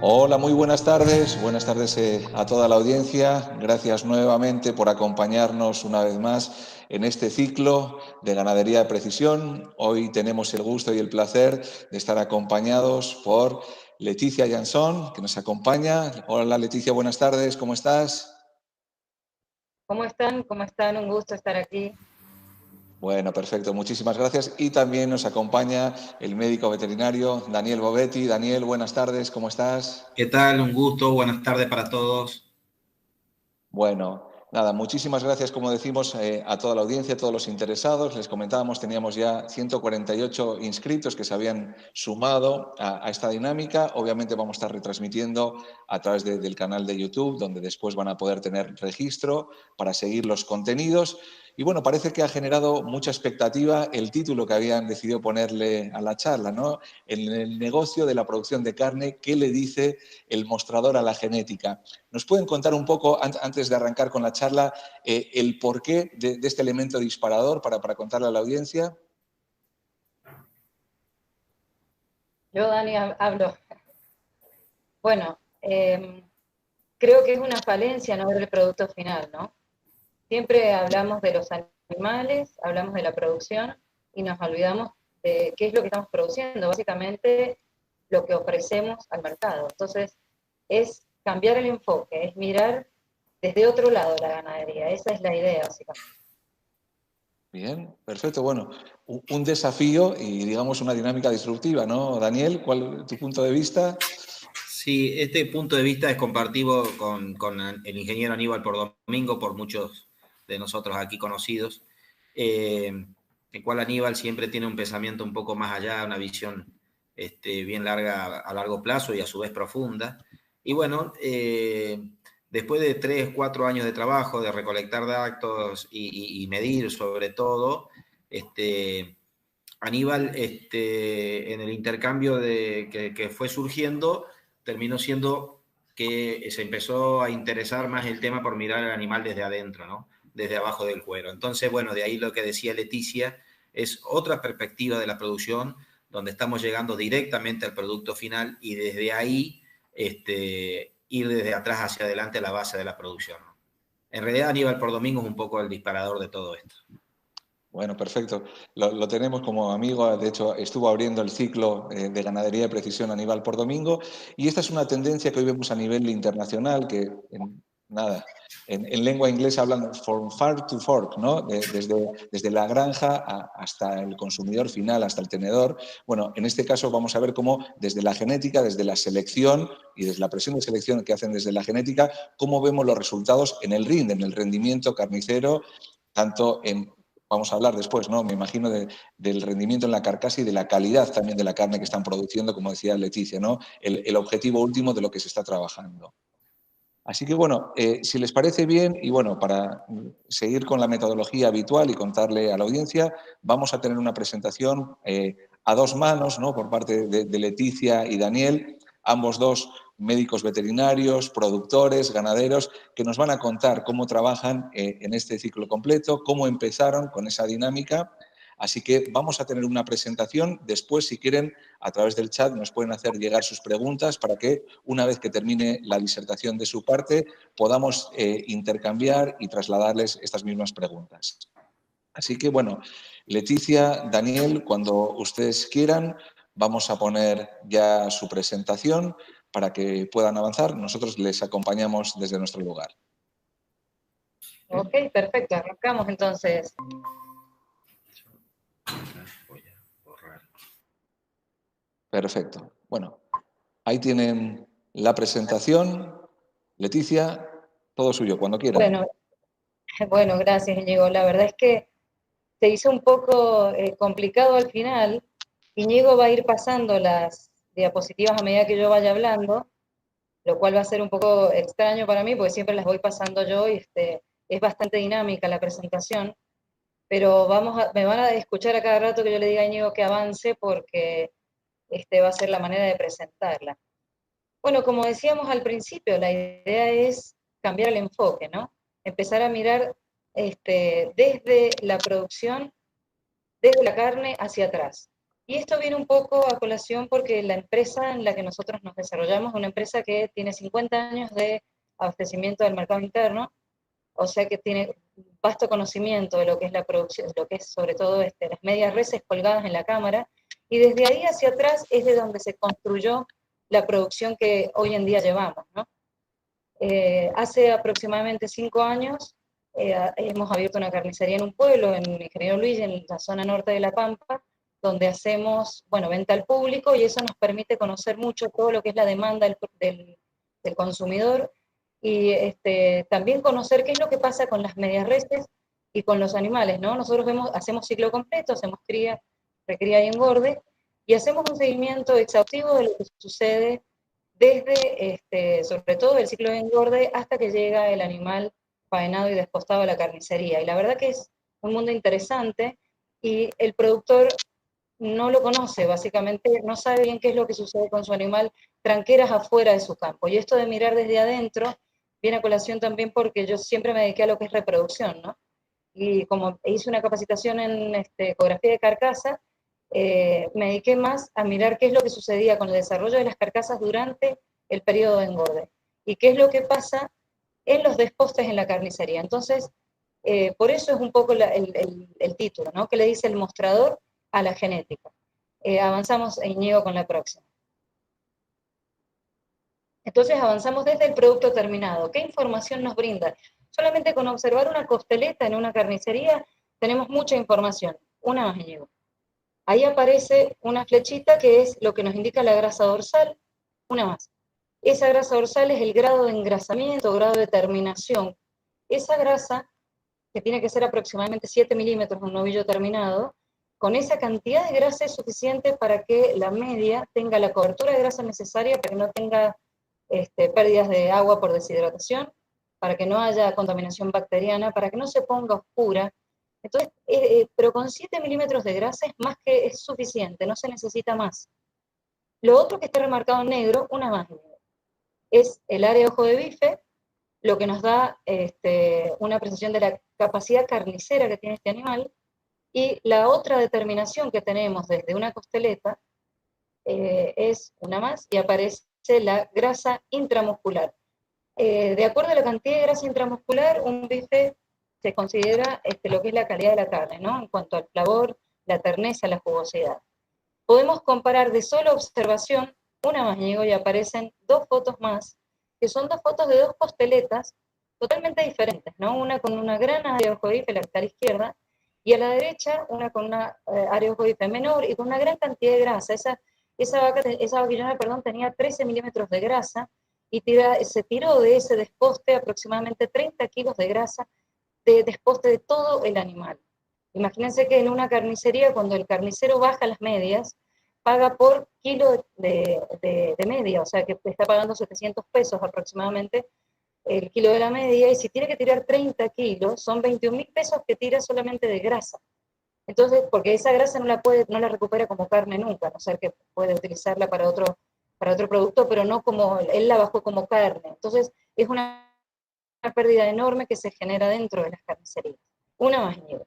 Hola, muy buenas tardes a toda la audiencia. Gracias nuevamente por acompañarnos una vez más en este ciclo de ganadería de precisión. Hoy tenemos el gusto y el placer de estar acompañados por Leticia Jansson, que nos acompaña. Hola Leticia, buenas tardes, ¿cómo estás? ¿Cómo están? ¿Cómo están? Un gusto estar aquí. Bueno, perfecto, muchísimas gracias. Y también nos acompaña el médico veterinario Daniel Bovetti. Daniel, buenas tardes, ¿cómo estás? ¿Qué tal? Un gusto, buenas tardes para todos. Bueno, nada, muchísimas gracias, como decimos, a toda la audiencia, a todos los interesados. Les comentábamos, teníamos ya 148 inscritos que se habían sumado a esta dinámica. Obviamente vamos a estar retransmitiendo a través del canal de YouTube, donde después van a poder tener registro para seguir los contenidos. Y bueno, parece que ha generado mucha expectativa el título que habían decidido ponerle a la charla, ¿no? En el negocio de la producción de carne, ¿qué le dice el mostrador a la genética? ¿Nos pueden contar un poco, antes de arrancar con la charla, el porqué de este elemento disparador para contarle a la audiencia? Yo, Dani, hablo. Bueno, creo que es una falencia no ver el producto final, ¿no? Siempre hablamos de los animales, hablamos de la producción y nos olvidamos de qué es lo que estamos produciendo, básicamente lo que ofrecemos al mercado. Entonces, es cambiar el enfoque, es mirar desde otro lado la ganadería. Esa es la idea, básicamente. Bien, perfecto. Bueno, un desafío y, digamos, una dinámica disruptiva, ¿no? Daniel, ¿cuál es tu punto de vista? Sí, este punto de vista es compartido con el ingeniero Aníbal Pordomingo, por muchos de nosotros aquí conocidos, el cual Aníbal siempre tiene un pensamiento un poco más allá, una visión bien larga, a largo plazo y a su vez profunda. Y bueno, después de 3, 4 años de trabajo, de recolectar datos y medir sobre todo, Aníbal, en el intercambio que fue surgiendo, terminó siendo que se empezó a interesar más el tema por mirar al animal desde adentro, ¿no? Desde abajo del cuero. Entonces, bueno, de ahí lo que decía Leticia, es otra perspectiva de la producción, donde estamos llegando directamente al producto final y desde ahí ir desde atrás hacia adelante a la base de la producción. En realidad, Aníbal Pordomingo es un poco el disparador de todo esto. Bueno, perfecto. Lo tenemos como amigo. De hecho, estuvo abriendo el ciclo de ganadería de precisión Aníbal Pordomingo. Y esta es una tendencia que hoy vemos a nivel internacional, que en lengua inglesa hablan from farm to fork, ¿no? Desde la granja hasta el consumidor final, hasta el tenedor. Bueno, en este caso vamos a ver cómo desde la genética, desde la selección y desde la presión de selección que hacen desde la genética, cómo vemos los resultados en el RIND, en el rendimiento carnicero, tanto en... Vamos a hablar después, ¿no? Me imagino del rendimiento en la carcasa y de la calidad también de la carne que están produciendo, como decía Leticia, ¿no? El objetivo último de lo que se está trabajando. Así que, bueno, si les parece bien, y bueno, para seguir con la metodología habitual y contarle a la audiencia, vamos a tener una presentación a dos manos, ¿no? Por parte de Leticia y Daniel, ambos dos médicos veterinarios, productores, ganaderos, que nos van a contar cómo trabajan en este ciclo completo, cómo empezaron con esa dinámica. Así que vamos a tener una presentación. Después, si quieren, a través del chat nos pueden hacer llegar sus preguntas para que, una vez que termine la disertación de su parte, podamos intercambiar y trasladarles estas mismas preguntas. Así que, bueno, Leticia, Daniel, cuando ustedes quieran, vamos a poner ya su presentación para que puedan avanzar. Nosotros les acompañamos desde nuestro lugar. Ok, perfecto. Arrancamos entonces. Voy a borrar. Perfecto. Bueno, ahí tienen la presentación. Leticia, todo suyo, cuando quieran. Bueno, bueno, gracias, Íñigo. La verdad es que se hizo un poco complicado al final. Íñigo va a ir pasando las diapositivas a medida que yo vaya hablando, lo cual va a ser un poco extraño para mí, porque siempre las voy pasando yo y es bastante dinámica la presentación, pero me van a escuchar a cada rato que yo le diga a Íñigo que avance, porque va a ser la manera de presentarla. Bueno, como decíamos al principio, la idea es cambiar el enfoque, ¿no? Empezar a mirar desde la producción, desde la carne hacia atrás. Y esto viene un poco a colación porque la empresa en la que nosotros nos desarrollamos es una empresa que tiene 50 años de abastecimiento del mercado interno, o sea que tiene vasto conocimiento de lo que es la producción, lo que es sobre todo las medias reses colgadas en la cámara, y desde ahí hacia atrás es de donde se construyó la producción que hoy en día llevamos, ¿no? Hace aproximadamente 5 años hemos abierto una carnicería en un pueblo, en Ingeniero Luis, en la zona norte de La Pampa, donde hacemos, bueno, venta al público, y eso nos permite conocer mucho todo lo que es la demanda del consumidor, y también conocer qué es lo que pasa con las medias reses y con los animales, ¿no? Nosotros hacemos ciclo completo, hacemos cría, recría y engorde, y hacemos un seguimiento exhaustivo de lo que sucede desde, sobre todo el ciclo de engorde, hasta que llega el animal faenado y despostado a la carnicería. Y la verdad que es un mundo interesante, y el productor no lo conoce, básicamente no sabe bien qué es lo que sucede con su animal tranqueras afuera de su campo. Y esto de mirar desde adentro viene a colación también porque yo siempre me dediqué a lo que es reproducción, ¿no? Y como hice una capacitación en ecografía de carcasa, me dediqué más a mirar qué es lo que sucedía con el desarrollo de las carcasas durante el periodo de engorde y qué es lo que pasa en los despostes en la carnicería. Entonces, por eso es un poco el título, ¿no? Que le dice el mostrador a la genética. Avanzamos, Íñigo, con la próxima. Entonces avanzamos desde el producto terminado. ¿Qué información nos brinda? Solamente con observar una costeleta en una carnicería tenemos mucha información. Una más, Íñigo. Ahí aparece una flechita que es lo que nos indica la grasa dorsal. Una más. Esa grasa dorsal es el grado de engrasamiento, grado de terminación. Esa grasa, que tiene que ser aproximadamente 7 milímetros de un novillo terminado, con esa cantidad de grasa es suficiente para que la media tenga la cobertura de grasa necesaria para que no tenga pérdidas de agua por deshidratación, para que no haya contaminación bacteriana, para que no se ponga oscura. Entonces, pero con 7 milímetros de grasa es más que es suficiente, no se necesita más. Lo otro que está remarcado en negro, una más, es el área de ojo de bife, lo que nos da una precisión de la capacidad carnicera que tiene este animal, y la otra determinación que tenemos desde una costeleta es una más, y aparece la grasa intramuscular. De acuerdo a la cantidad de grasa intramuscular, un bife se considera lo que es la calidad de la carne, ¿no? En cuanto al sabor, la terneza, la jugosidad. Podemos comparar de sola observación, una más, Diego, y aparecen 2 fotos más, que son 2 fotos de 2 costeletas totalmente diferentes, ¿no? Una con una gran área de ojo de bife, la que está a la izquierda, y a la derecha una con una área de ojo de bife menor y con una gran cantidad de grasa. Esa vaquillona, perdón, tenía 13 milímetros de grasa, y se tiró de ese desposte aproximadamente 30 kilos de grasa de desposte de todo el animal. Imagínense que en una carnicería, cuando el carnicero baja las medias, paga por kilo de media, o sea que está pagando 700 pesos aproximadamente el kilo de la media, y si tiene que tirar 30 kilos, son 21.000 pesos que tira solamente de grasa. Entonces, porque esa grasa no la recupera como carne nunca, a no ser que puede utilizarla para otro producto, pero no como, él la bajó como carne. Entonces, es una pérdida enorme que se genera dentro de las carnicerías. Una más, Ñigo.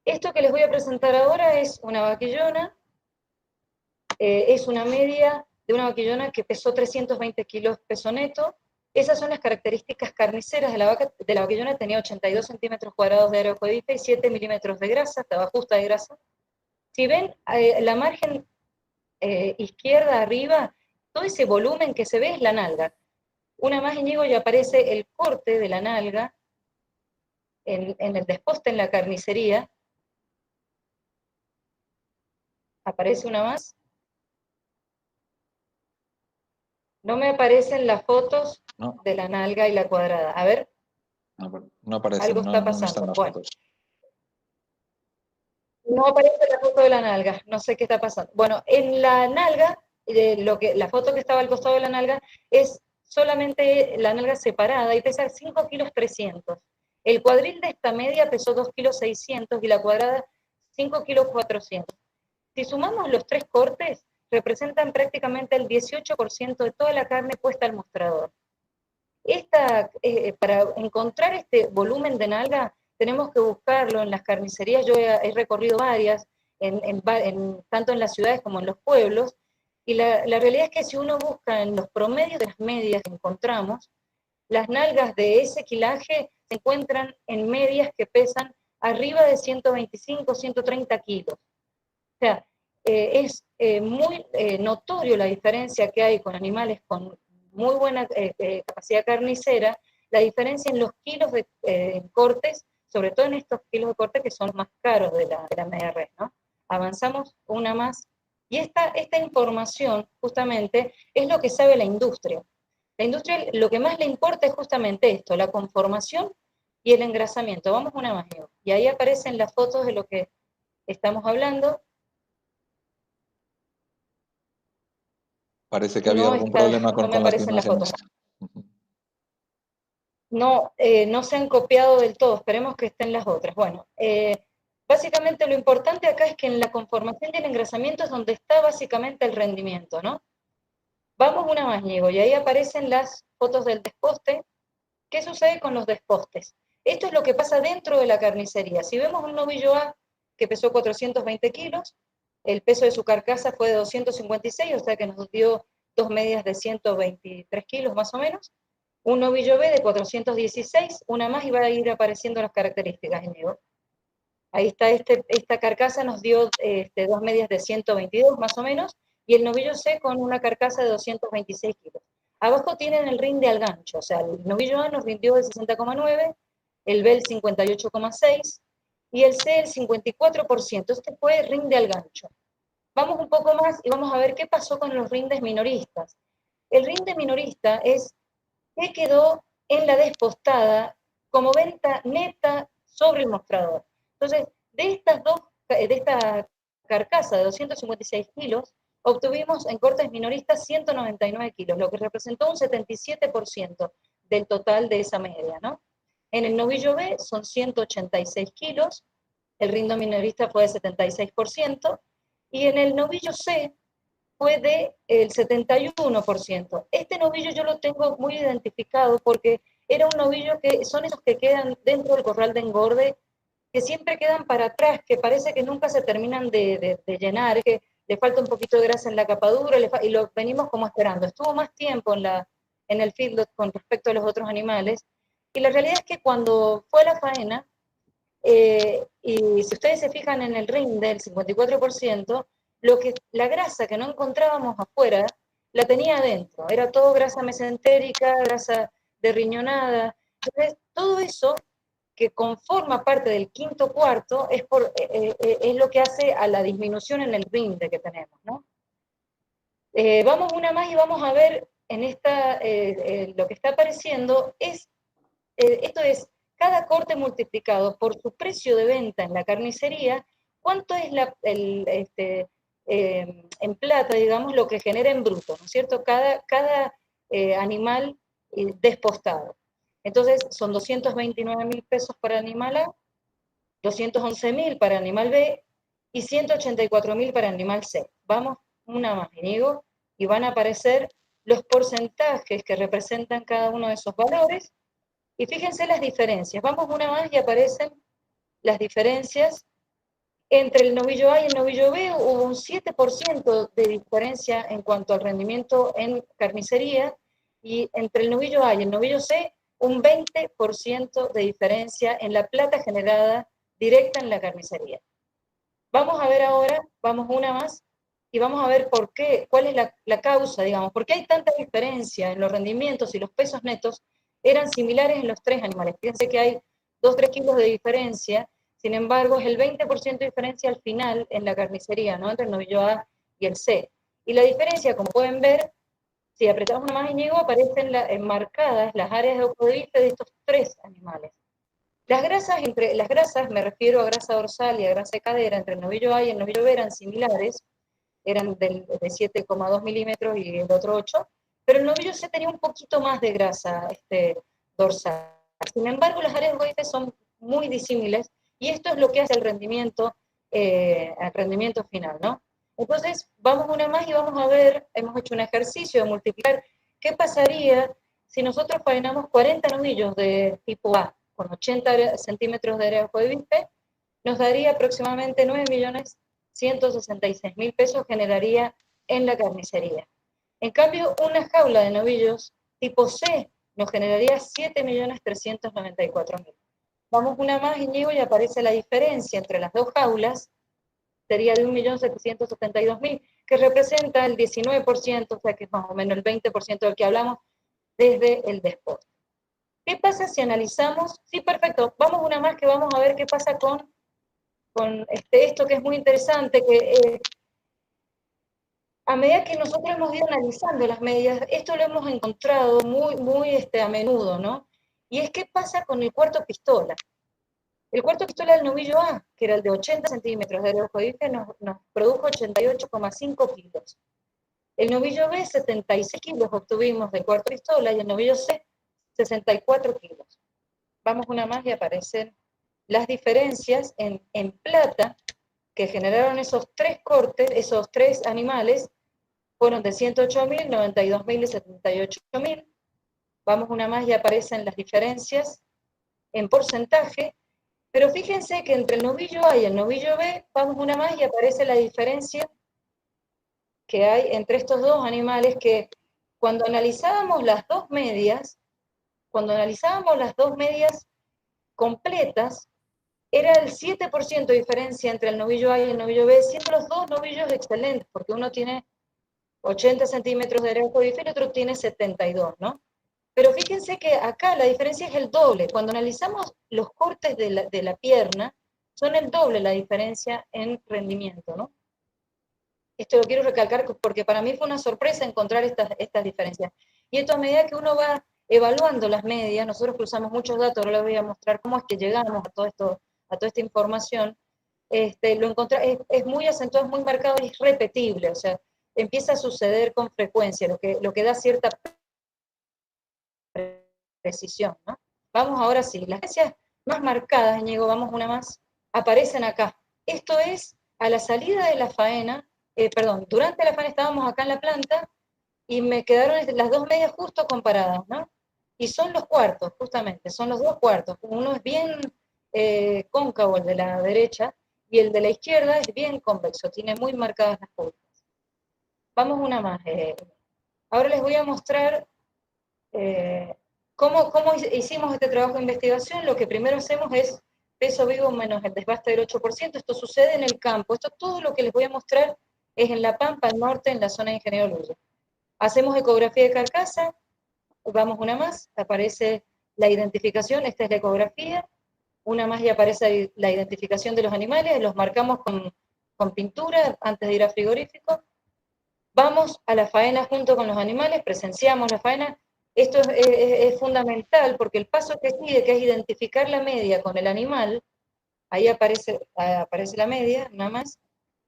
Esto que les voy a presentar ahora es una vaquillona, es una media de una vaquillona que pesó 320 kilos peso neto. Esas son las características carniceras de la vaca. De la vaquillona tenía 82 centímetros cuadrados de aerocodife y 7 milímetros de grasa, estaba justa de grasa. Si ven la margen izquierda arriba, todo ese volumen que se ve es la nalga. Una más, Íñigo, y aparece el corte de la nalga en el desposte en la carnicería. Aparece una más. No me aparecen las fotos de la nalga y la cuadrada. A ver. No aparece, algo está pasando. No están las fotos. No aparece la foto de la nalga, no sé qué está pasando. Bueno, en la nalga, la foto que estaba al costado de la nalga es solamente la nalga separada y pesa 5 kilos 300. El cuadril de esta media pesó 2 kilos 600 y la cuadrada 5 kilos 400. Si sumamos los 3 cortes, representan prácticamente el 18% de toda la carne puesta al mostrador. Para encontrar este volumen de nalga, tenemos que buscarlo en las carnicerías. Yo he recorrido varias, tanto en las ciudades como en los pueblos, y la realidad es que si uno busca en los promedios de las medias que encontramos, las nalgas de ese quilaje se encuentran en medias que pesan arriba de 125, 130 kilos. O sea, es muy notorio la diferencia que hay con animales con muy buena capacidad carnicera, la diferencia en los kilos de cortes, sobre todo en estos kilos de corte que son los más caros de la media res, ¿no? Avanzamos una más. Y esta información, justamente, es lo que sabe la industria. La industria, lo que más le importa es justamente esto, la conformación y el engrasamiento. Vamos una más, Diego. Y ahí aparecen las fotos de lo que estamos hablando. Parece que había algún problema con las imágenes. No, no se han copiado del todo, esperemos que estén las otras. Bueno, básicamente lo importante acá es que en la conformación y el engrasamiento es donde está básicamente el rendimiento, ¿no? Vamos una más, Diego, y ahí aparecen las fotos del desposte. ¿Qué sucede con los despostes? Esto es lo que pasa dentro de la carnicería. Si vemos un novillo A que pesó 420 kilos, el peso de su carcasa fue de 256, o sea que nos dio 2 medias de 123 kilos más o menos. Un novillo B de 416, una más, y va a ir apareciendo las características, Diego. Ahí está, esta carcasa nos dio 2 medias de 122 más o menos, y el novillo C con una carcasa de 226 kilos. Abajo tienen el rinde al gancho, o sea, el novillo A nos rindió el 60,9, el B el 58,6, y el C el 54%. Este fue el rinde al gancho. Vamos un poco más y vamos a ver qué pasó con los rindes minoristas. El rinde minorista es qué quedó en la despostada como venta neta sobre el mostrador. Entonces, de esta carcasa de 256 kilos, obtuvimos en cortes minoristas 199 kilos, lo que representó un 77% del total de esa media, ¿no? En el novillo B son 186 kilos, el rindo minorista fue de 76%, y en el novillo C fue del 71%. Este novillo yo lo tengo muy identificado porque era un novillo que son esos que quedan dentro del corral de engorde, que siempre quedan para atrás, que parece que nunca se terminan de llenar, que le falta un poquito de grasa en la capadura, y lo venimos como esperando. Estuvo más tiempo en el feedlot con respecto a los otros animales, y la realidad es que cuando fue la faena, y si ustedes se fijan en el ring del 54%, la grasa que no encontrábamos afuera, la tenía adentro. Era todo grasa mesentérica, grasa de riñonada. Entonces, todo eso que conforma parte del quinto cuarto es lo que hace a la disminución en el rinde que tenemos, ¿no? Vamos una más y vamos a ver en esta, lo que está apareciendo es, esto es, cada corte multiplicado por su precio de venta en la carnicería, cuánto es en plata, digamos, lo que genera en bruto, ¿no es cierto? Cada animal despostado. Entonces, son 229.000 pesos para animal A, 211.000 para animal B y 184.000 para animal C. Vamos una más, Íñigo, y van a aparecer los porcentajes que representan cada uno de esos valores. Y fíjense las diferencias. Vamos una más y aparecen las diferencias. Entre el novillo A y el novillo B hubo un 7% de diferencia en cuanto al rendimiento en carnicería, y entre el novillo A y el novillo C un 20% de diferencia en la plata generada directa en la carnicería. Vamos a ver ahora, vamos una más, y vamos a ver por qué, cuál es la causa, digamos, por qué hay tanta diferencia en los rendimientos y los pesos netos eran similares en los tres animales. Fíjense que hay 2-3 kilos de diferencia, sin embargo, es el 20% de diferencia al final en la carnicería, ¿no? Entre el novillo A y el C. Y la diferencia, como pueden ver, si apretamos una más, Íñigo, aparecen enmarcadas las áreas de ocobife de estos tres animales. Las grasas, me refiero a grasa dorsal y a grasa de cadera, entre el novillo A y el novillo B eran similares, eran de 7,2 milímetros y el otro 8, pero el novillo C tenía un poquito más de grasa dorsal. Sin embargo, las áreas de ocobife son muy disímiles, y esto es lo que hace el rendimiento final, ¿no? Entonces, vamos una más y vamos a ver, hemos hecho un ejercicio de multiplicar qué pasaría si nosotros faenamos 40 novillos de tipo A, con 80 centímetros de área de ojo de bife, nos daría aproximadamente 9.166.000 pesos, generaría en la carnicería. En cambio, una jaula de novillos tipo C nos generaría 7.394.000. Vamos una más, Íñigo, y aparece la diferencia entre las dos jaulas, sería de 1.772.000, que representa el 19%, o sea que es más o menos el 20% del que hablamos desde el deporte. ¿Qué pasa si analizamos? Sí, perfecto, vamos una más que vamos a ver qué pasa con esto que es muy interesante, que a medida que nosotros hemos ido analizando las medias, esto lo hemos encontrado muy a menudo, ¿no? Y es qué pasa con el cuarto pistola. El cuarto pistola del novillo A, que era el de 80 centímetros de ojo de bife, nos produjo 88,5 kilos. El novillo B, 76 kilos obtuvimos del cuarto pistola, y el novillo C, 64 kilos. Vamos una más y aparecen las diferencias en plata que generaron esos tres cortes, esos tres animales, fueron de 108.000, 92.000 y 78.000. Vamos una más y aparecen las diferencias en porcentaje, pero fíjense que entre el novillo A y el novillo B, vamos una más y aparece la diferencia que hay entre estos dos animales, que cuando analizábamos las dos medias completas, era el 7% de diferencia entre el novillo A y el novillo B, siendo los dos novillos excelentes, porque uno tiene 80 centímetros de ojo de bife y el otro tiene 72, ¿no? Pero fíjense que acá la diferencia es el doble. Cuando analizamos los cortes de la pierna, son el doble la diferencia en rendimiento, ¿no? Esto lo quiero recalcar porque para mí fue una sorpresa encontrar estas diferencias. Y esto a medida que uno va evaluando las medias, nosotros cruzamos muchos datos, ahora les voy a mostrar cómo es que llegamos a toda esta información, es muy acentuado, es muy marcado y es repetible, o sea, empieza a suceder con frecuencia, lo que da cierta precisión, ¿no? Vamos ahora sí, las diferencias más marcadas, Íñigo, vamos una más, aparecen acá. Esto es a la salida de la faena, durante la faena estábamos acá en la planta y me quedaron las dos medias justo comparadas, ¿no? Y son los cuartos, justamente, son los dos cuartos. Uno es bien cóncavo, el de la derecha, y el de la izquierda es bien convexo, tiene muy marcadas las curvas. Vamos una más. Ahora les voy a mostrar ¿cómo hicimos este trabajo de investigación? Lo que primero hacemos es peso vivo menos el desbaste del 8%. Esto sucede en el campo. Esto todo lo que les voy a mostrar es en La Pampa, al norte, en la zona de Ingeniero Luyo. Hacemos ecografía de carcasa. Vamos una más. Aparece la identificación. Esta es la ecografía. Una más y aparece la identificación de los animales. Los marcamos con pintura antes de ir a frigorífico. Vamos a la faena junto con los animales. Presenciamos la faena. Esto es fundamental porque el paso que sigue, que es identificar la media con el animal, ahí aparece la media, nada más,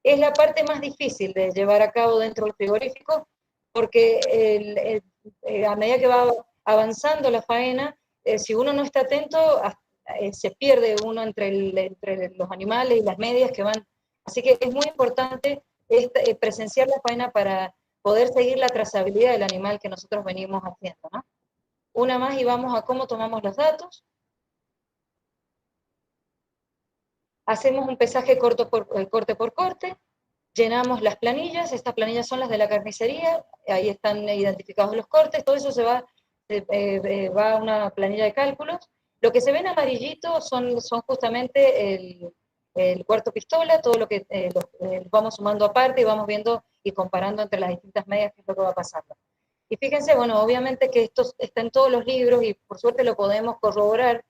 es la parte más difícil de llevar a cabo dentro del frigorífico, porque a medida que va avanzando la faena, si uno no está atento, se pierde uno entre los animales y las medias que van. Así que es muy importante presenciar la faena para poder seguir la trazabilidad del animal que nosotros venimos haciendo, ¿no? Una más y vamos a cómo tomamos los datos. Hacemos un pesaje corte por corte, llenamos las planillas, estas planillas son las de la carnicería, ahí están identificados los cortes, todo eso se va a una planilla de cálculos. Lo que se ve en amarillito son justamente el cuarto pistola, todo lo que vamos sumando aparte y vamos viendo y comparando entre las distintas medias qué es lo que va pasando. Y fíjense, bueno, obviamente que esto está en todos los libros y por suerte lo podemos corroborar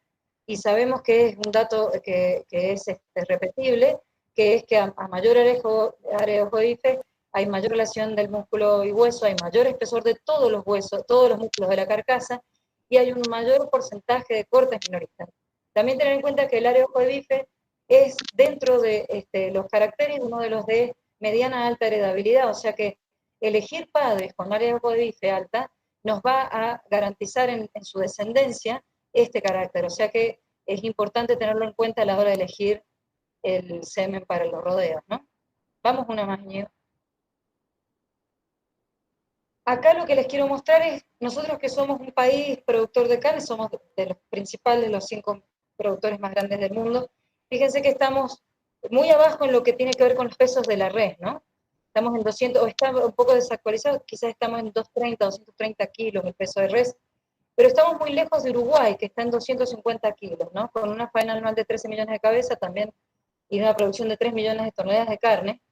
y sabemos que es un dato que es repetible, que es que a mayor área de ojo de bife hay mayor relación del músculo y hueso, hay mayor espesor de todos los huesos, todos los músculos de la carcasa, y hay un mayor porcentaje de cortes minoristas. También tener en cuenta que el área de ojo de bife es dentro de los caracteres uno de los de mediana alta heredabilidad, o sea que elegir padres con área de ojo de bife alta nos va a garantizar en su descendencia este carácter, o sea que es importante tenerlo en cuenta a la hora de elegir el semen para los rodeos, ¿no? Vamos una más, Ñigo. Acá lo que les quiero mostrar es, nosotros que somos un país productor de carne, somos de los principales, los 5 productores más grandes del mundo. Fíjense que estamos muy abajo en lo que tiene que ver con los pesos de la res, ¿no? Estamos en 200, o está un poco desactualizado, quizás estamos en 230 kilos el peso de res, pero estamos muy lejos de Uruguay, que está en 250 kilos, ¿no? Con una faena anual de 13 millones de cabezas también y una producción de 3 millones de toneladas de carne.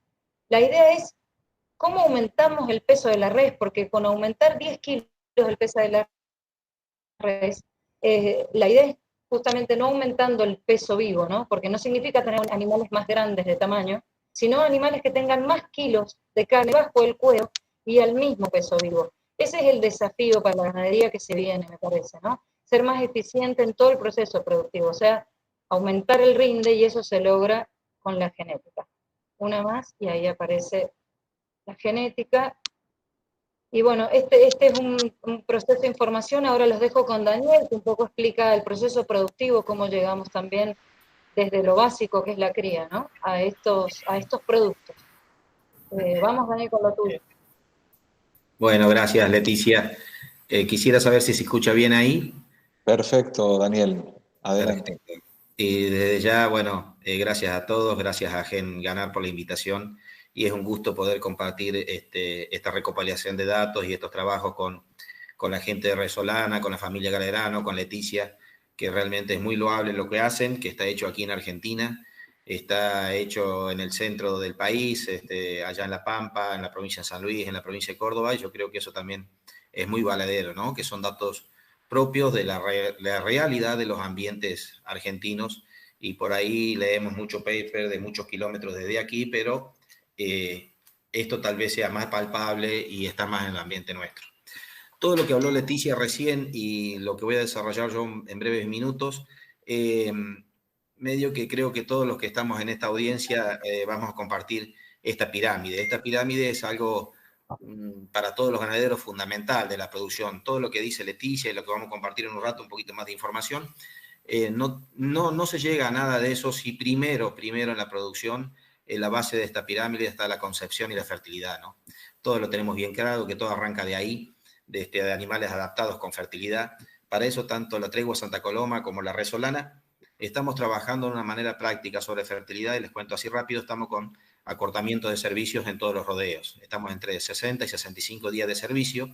La idea es cómo aumentamos el peso de la res, porque con aumentar 10 kilos el peso de la res, la idea es justamente no aumentando el peso vivo, ¿no? Porque no significa tener animales más grandes de tamaño, sino animales que tengan más kilos de carne bajo el cuero y al mismo peso vivo. Ese es el desafío para la ganadería que se viene, me parece, ¿no? Ser más eficiente en todo el proceso productivo, o sea, aumentar el rinde, y eso se logra con la genética. Una más y ahí aparece la genética. Y bueno, este es un proceso de información. Ahora los dejo con Daniel, que un poco explica el proceso productivo, cómo llegamos también desde lo básico que es la cría, ¿no? A estos productos. Vamos, Daniel, con lo tuyo. Bueno, gracias, Leticia. Quisiera saber si se escucha bien ahí. Perfecto, Daniel. Adelante. Perfecto. Y desde ya, bueno, gracias a todos, gracias a Gen Ganar por la invitación, y es un gusto poder compartir esta recopilación de datos y estos trabajos con la gente de Resolana, con la familia Galerano, con Leticia, que realmente es muy loable lo que hacen, que está hecho aquí en Argentina, está hecho en el centro del país, allá en La Pampa, en la provincia de San Luis, en la provincia de Córdoba, y yo creo que eso también es muy valedero, ¿no? Que son datos propios de la realidad de los ambientes argentinos, y por ahí leemos mucho paper de muchos kilómetros desde aquí, pero esto tal vez sea más palpable y está más en el ambiente nuestro. Todo lo que habló Leticia recién y lo que voy a desarrollar yo en breves minutos, medio que creo que todos los que estamos en esta audiencia vamos a compartir esta pirámide. Esta pirámide es algo para todos los ganaderos fundamental de la producción. Todo lo que dice Leticia y lo que vamos a compartir en un rato, un poquito más de información, no se llega a nada de eso si primero en la producción, en la base de esta pirámide está la concepción y la fertilidad, ¿no? Todo lo tenemos bien claro, que todo arranca de ahí, de animales adaptados con fertilidad. Para eso, tanto la Tregua Santa Coloma como la Resolana estamos trabajando de una manera práctica sobre fertilidad, y les cuento así rápido, estamos con acortamiento de servicios en todos los rodeos. Estamos entre 60 y 65 días de servicio,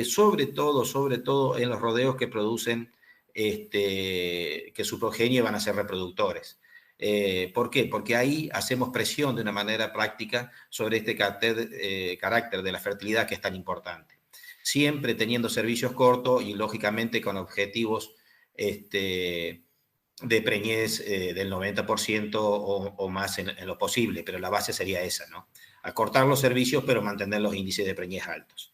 sobre todo en los rodeos que producen, que su progenie van a ser reproductores. ¿Por qué? Porque ahí hacemos presión de una manera práctica sobre este carácter de la fertilidad que es tan importante. Siempre teniendo servicios cortos y lógicamente con objetivos de preñez del 90% o más en lo posible, pero la base sería esa, ¿no? Acortar los servicios, pero mantener los índices de preñez altos.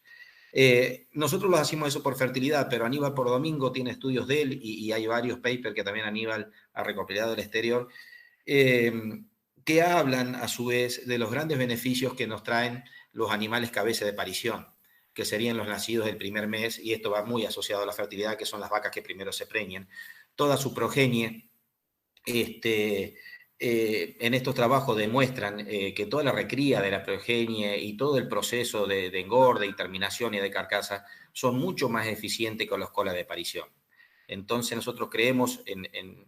Nosotros los hacemos eso por fertilidad, pero Aníbal Pordomingo tiene estudios de él y hay varios papers que también Aníbal ha recopilado del exterior, que hablan a su vez de los grandes beneficios que nos traen los animales cabeza de parición, que serían los nacidos del primer mes, y esto va muy asociado a la fertilidad, que son las vacas que primero se preñen. Toda su progenie, en estos trabajos demuestran que toda la recría de la progenie y todo el proceso de engorde y terminación y de carcasa son mucho más eficientes que los colas de parición. Entonces nosotros creemos en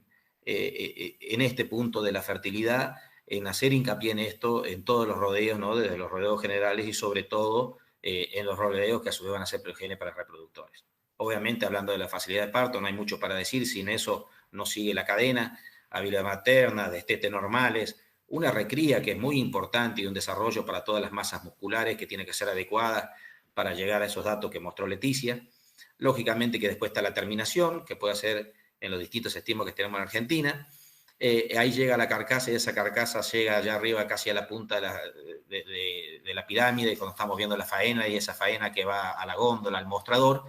este punto de la fertilidad, en hacer hincapié en esto en todos los rodeos, ¿no? Desde los rodeos generales y sobre todo en los rodeos que a su vez van a ser progenie para reproductores. Obviamente, hablando de la facilidad de parto, no hay mucho para decir, sin eso no sigue la cadena, habilidad materna, destete normales, una recría que es muy importante y un desarrollo para todas las masas musculares que tiene que ser adecuada para llegar a esos datos que mostró Leticia. Lógicamente que después está la terminación, que puede ser en los distintos estímulos que tenemos en Argentina. Ahí llega la carcasa, y esa carcasa llega allá arriba casi a la punta de la pirámide, cuando estamos viendo la faena, y esa faena que va a la góndola, al mostrador.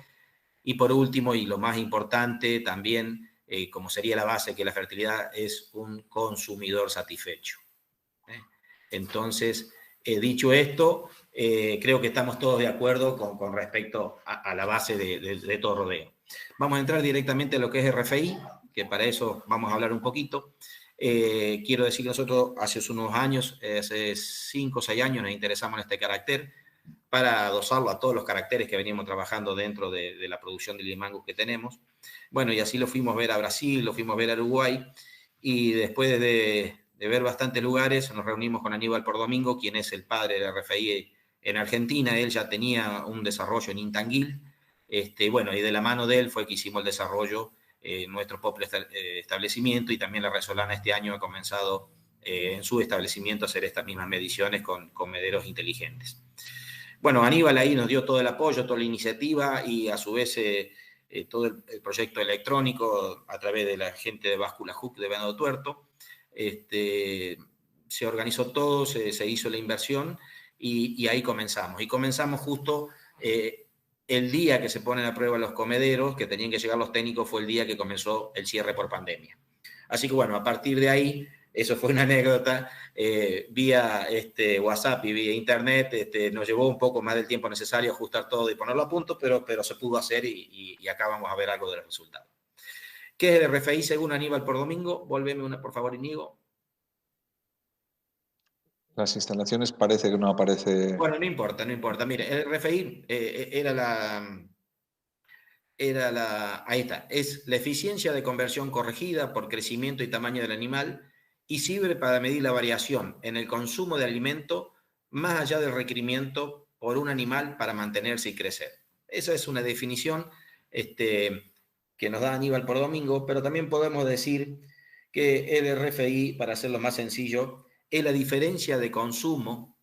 Y por último, y lo más importante también, como sería la base, que la fertilidad es un consumidor satisfecho. Entonces, dicho esto, creo que estamos todos de acuerdo con respecto a la base de todo rodeo. Vamos a entrar directamente a lo que es RFI, que para eso vamos a hablar un poquito. Quiero decir que nosotros hace unos años, hace 5 o 6 años, nos interesamos en este carácter. para adosarlo a todos los caracteres que veníamos trabajando dentro de la producción de limangus que tenemos. Bueno, y así lo fuimos a ver a Brasil, lo fuimos a ver a Uruguay, y después de ver bastantes lugares, nos reunimos con Aníbal Pordomingo, quien es el padre del RFI en Argentina. Él ya tenía un desarrollo en Intanguil, bueno, y de la mano de él fue que hicimos el desarrollo en nuestro propio establecimiento, y también la Resolana este año ha comenzado en su establecimiento a hacer estas mismas mediciones con comederos inteligentes. Bueno, Aníbal ahí nos dio todo el apoyo, toda la iniciativa, y a su vez todo el proyecto electrónico a través de la gente de Báscula Hook de Venado Tuerto. Se organizó todo, se hizo la inversión, y ahí comenzamos. Y comenzamos justo el día que se ponen a prueba los comederos, que tenían que llegar los técnicos, fue el día que comenzó el cierre por pandemia. Así que bueno, a partir de ahí, eso fue una anécdota, vía WhatsApp y vía internet, nos llevó un poco más del tiempo necesario ajustar todo y ponerlo a punto, pero se pudo hacer, y acá vamos a ver algo de los resultados. ¿Qué es el RFI según Aníbal Pordomingo? Volveme una, por favor, Íñigo. Las instalaciones parece que no aparece. Bueno, no importa, no importa. Mire, el RFI ahí está, es la eficiencia de conversión corregida por crecimiento y tamaño del animal, y sirve para medir la variación en el consumo de alimento más allá del requerimiento por un animal para mantenerse y crecer. Esa es una definición que nos da Aníbal Pordomingo, pero también podemos decir que el RFI, para hacerlo más sencillo, es la diferencia de consumo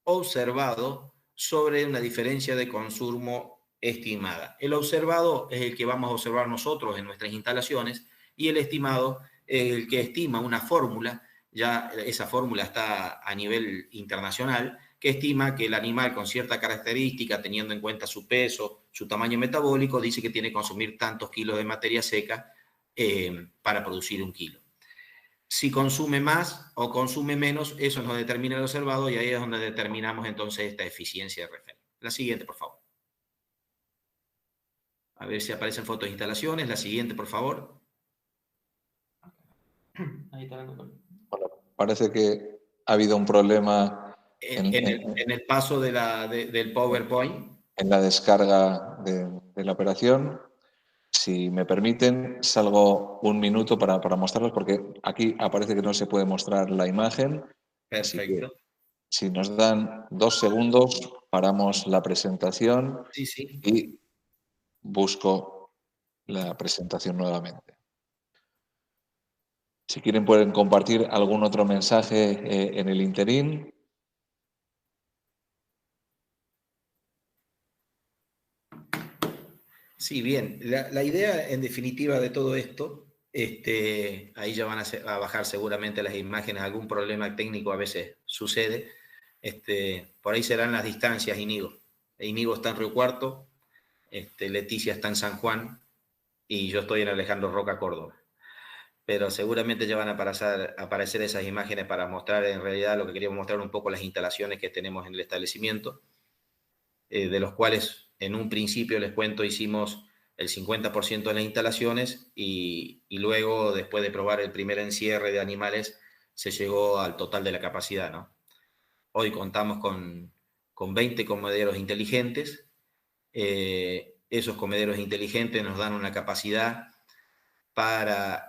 observado sobre una diferencia de consumo estimada. El observado es el que vamos a observar nosotros en nuestras instalaciones, y el estimado es el que estima una fórmula, ya esa fórmula está a nivel internacional, que estima que el animal con cierta característica, teniendo en cuenta su peso, su tamaño metabólico, dice que tiene que consumir tantos kilos de materia seca para producir 1 kilo. Si consume más o consume menos, eso nos determina el observado, y ahí es donde determinamos entonces esta eficiencia de RFI. La siguiente, por favor. A ver si aparecen fotos de instalaciones. La siguiente, por favor. Ahí está. Bueno, parece que ha habido un problema en el paso del PowerPoint. En la descarga de la operación. Si me permiten, salgo un minuto para mostrarlos, porque aquí aparece que no se puede mostrar la imagen. Perfecto. Si nos dan 2 segundos, paramos la presentación. Sí, sí. Y busco la presentación nuevamente. Si quieren, pueden compartir algún otro mensaje en el interín. Sí, bien. La idea, en definitiva, de todo esto, ahí ya van a bajar seguramente las imágenes. Algún problema técnico a veces sucede. Por ahí serán las distancias, Íñigo. Íñigo está en Río Cuarto, Leticia está en San Juan, y yo estoy en Alejandro Roca, Córdoba. Pero seguramente ya van a aparecer esas imágenes para mostrar en realidad lo que queríamos mostrar, un poco las instalaciones que tenemos en el establecimiento, de los cuales en un principio, les cuento, hicimos el 50% de las instalaciones, y luego, después de probar el primer encierre de animales, se llegó al total de la capacidad, ¿no? Hoy contamos con 20 comederos inteligentes. Esos comederos inteligentes nos dan una capacidad para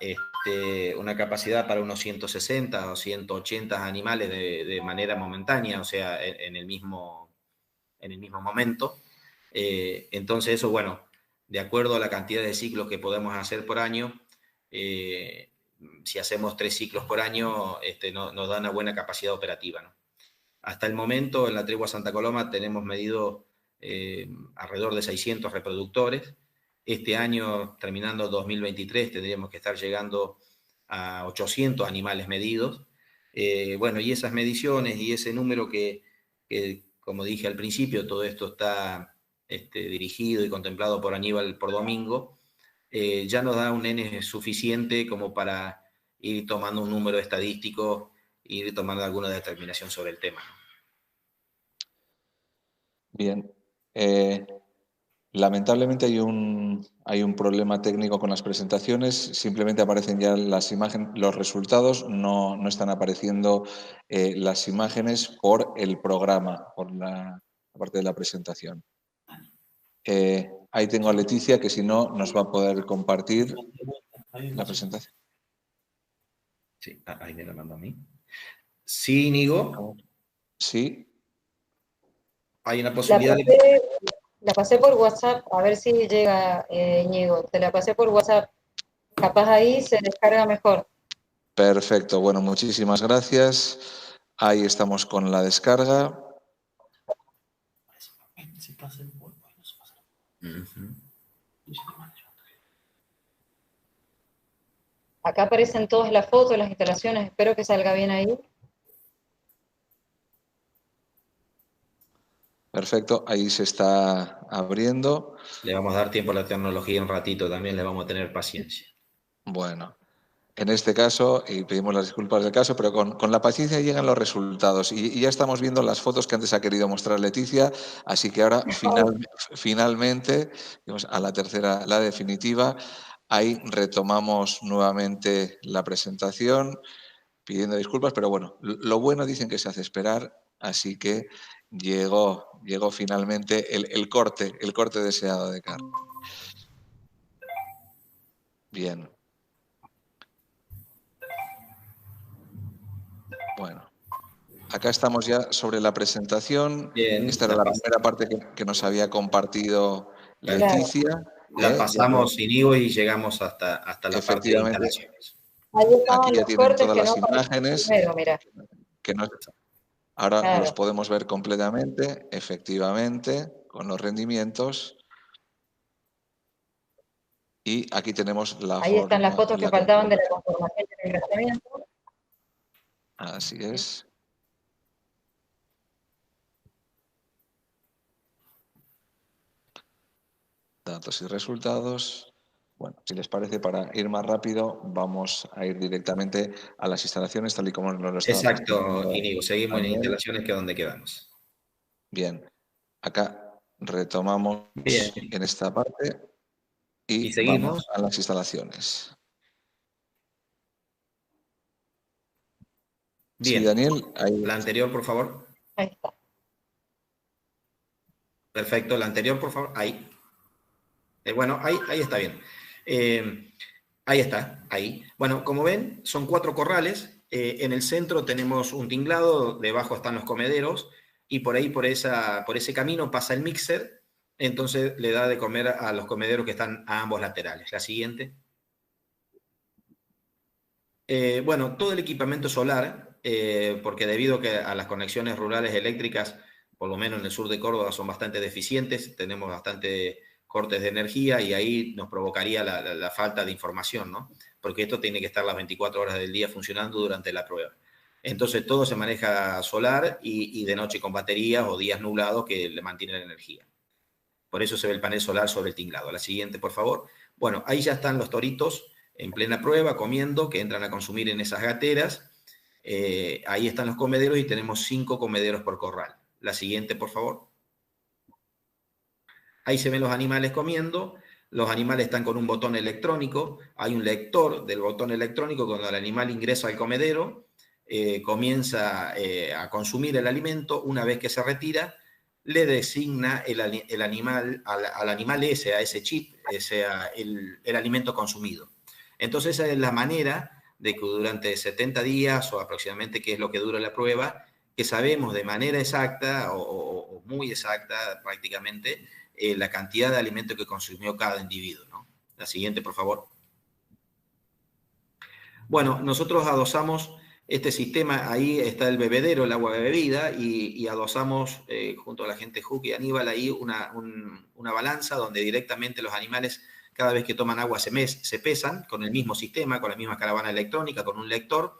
unos 160 o 180 animales de manera momentánea, o sea, en el mismo momento. Entonces eso, bueno, de acuerdo a la cantidad de ciclos que podemos hacer por año, si hacemos 3 ciclos por año, nos da una buena capacidad operativa, ¿no? Hasta el momento, en la Tregua Santa Coloma tenemos medido alrededor de 600 reproductores. Este año, terminando 2023, tendríamos que estar llegando a 800 animales medidos. Bueno, y esas mediciones y ese número que, como dije al principio, todo esto está dirigido y contemplado por Aníbal Pordomingo, ya nos da un N suficiente como para ir tomando un número estadístico e ir tomando alguna determinación sobre el tema. Bien. Lamentablemente hay un problema técnico con las presentaciones. Simplemente aparecen ya las imágenes, los resultados, no están apareciendo las imágenes por el programa, por parte de la presentación. Ahí tengo a Leticia, que si no, nos va a poder compartir la presentación. Sí, ahí me la mando a mí. Sí, Íñigo. Sí. Hay una posibilidad La pasé por WhatsApp, a ver si llega, Íñigo. Te la pasé por WhatsApp. Capaz ahí se descarga mejor. Perfecto. Bueno, muchísimas gracias. Ahí estamos con la descarga. Acá aparecen todas las fotos, las instalaciones. Espero que salga bien ahí. Perfecto, ahí se está abriendo. Le vamos a dar tiempo a la tecnología un ratito, también le vamos a tener paciencia. Bueno, en este caso, y pedimos las disculpas del caso, pero con la paciencia llegan los resultados. Y ya estamos viendo las fotos que antes ha querido mostrar Leticia, así que ahora finalmente, vamos a la tercera, la definitiva, ahí retomamos nuevamente la presentación, pidiendo disculpas, pero bueno, lo bueno dicen que se hace esperar, así que llegó finalmente el corte deseado de carne. Bien. Bueno, acá estamos ya sobre la presentación. Bien, esta era la primera parte que nos había compartido Leticia. La pasamos, Íñigo, y llegamos hasta la parte de instalaciones. Aquí ya tienen todas las imágenes. Primero, mira. Ahora los podemos ver completamente, efectivamente, con los rendimientos. Y aquí tenemos la Ahí están las fotos que faltaban de la conformación y el engrasamiento. Así es. Datos y resultados. Bueno, si les parece, para ir más rápido, vamos a ir directamente a las instalaciones, tal y como nos lo estaba Exacto, Íñigo. Seguimos en instalaciones, que es donde quedamos. Bien. Acá retomamos en esta parte y seguimos. Vamos a las instalaciones. Bien. Sí, Daniel. Ahí. La anterior, por favor. Ahí está. Perfecto. La anterior, por favor. Ahí. Bueno, ahí está bien. Ahí está, ahí. Bueno, como ven, son 4 corrales. En el centro tenemos un tinglado, debajo están los comederos, y por ahí, por ese camino, pasa el mixer, entonces le da de comer a los comederos que están a ambos laterales. La siguiente. Bueno, todo el equipamiento solar, porque debido a las conexiones rurales eléctricas, por lo menos en el sur de Córdoba, son bastante deficientes, tenemos bastante cortes de energía y ahí nos provocaría la falta de información, ¿no? Porque esto tiene que estar las 24 horas del día funcionando durante la prueba. Entonces todo se maneja solar y de noche con baterías o días nublados que le mantienen la energía. Por eso se ve el panel solar sobre el tinglado. La siguiente, por favor. Bueno, ahí ya están los toritos en plena prueba, comiendo, que entran a consumir en esas gateras. Ahí están los comederos y tenemos 5 comederos por corral. La siguiente, por favor. Ahí se ven los animales comiendo. Los animales están con un botón electrónico. Hay un lector del botón electrónico. Cuando el animal ingresa al comedero, comienza a consumir el alimento. Una vez que se retira, le designa el animal, al animal ese, a ese chip, el alimento consumido. Entonces, esa es la manera de que durante 70 días o aproximadamente, que es lo que dura la prueba, que sabemos de manera exacta o muy exacta prácticamente la cantidad de alimento que consumió cada individuo, ¿no? La siguiente, por favor. Bueno, nosotros adosamos este sistema, ahí está el bebedero, el agua de bebida, y adosamos junto a la gente Hook y Aníbal ahí una balanza donde directamente los animales, cada vez que toman agua, se pesan con el mismo sistema, con la misma caravana electrónica, con un lector.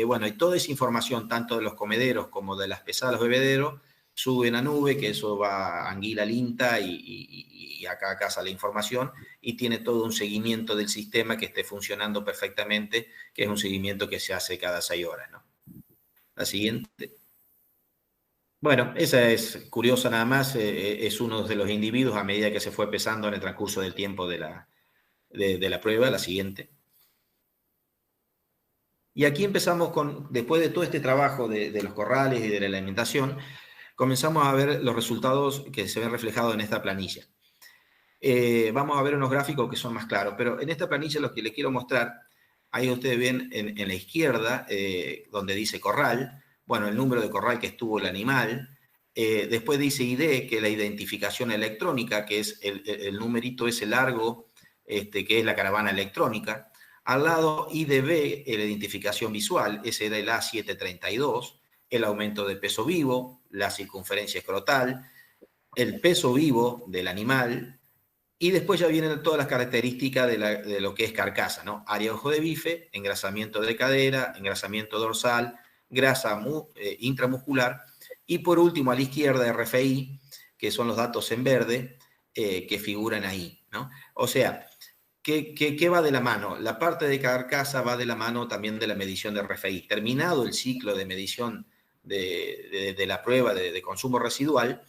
Bueno, y toda esa información, tanto de los comederos como de las pesadas de los bebederos, sube en la nube, que eso va a Anguila Linta y acá sale la información, y tiene todo un seguimiento del sistema que esté funcionando perfectamente, que es un seguimiento que se hace cada 6 horas, ¿no? La siguiente. Bueno, esa es curiosa nada más, es uno de los individuos a medida que se fue pesando en el transcurso del tiempo de la prueba. La siguiente. Y aquí empezamos después de todo este trabajo de los corrales y de la alimentación, comenzamos a ver los resultados que se ven reflejados en esta planilla. Vamos a ver unos gráficos que son más claros, pero en esta planilla lo que les quiero mostrar, ahí ustedes ven en la izquierda, donde dice corral, bueno, el número de corral que estuvo el animal, después dice ID, que es la identificación electrónica, que es el numerito ese largo, que es la caravana electrónica. Al lado IDB, la identificación visual, ese era el A732, el aumento de peso vivo, la circunferencia escrotal, el peso vivo del animal, y después ya vienen todas las características de lo que es carcasa, ¿no? Área de ojo de bife, engrasamiento de cadera, engrasamiento dorsal, grasa intramuscular, y por último a la izquierda RFI, que son los datos en verde que figuran ahí, ¿no? O sea, ¿qué va de la mano? La parte de carcasa va de la mano también de la medición de RFI. Terminado el ciclo de medición de la prueba de consumo residual,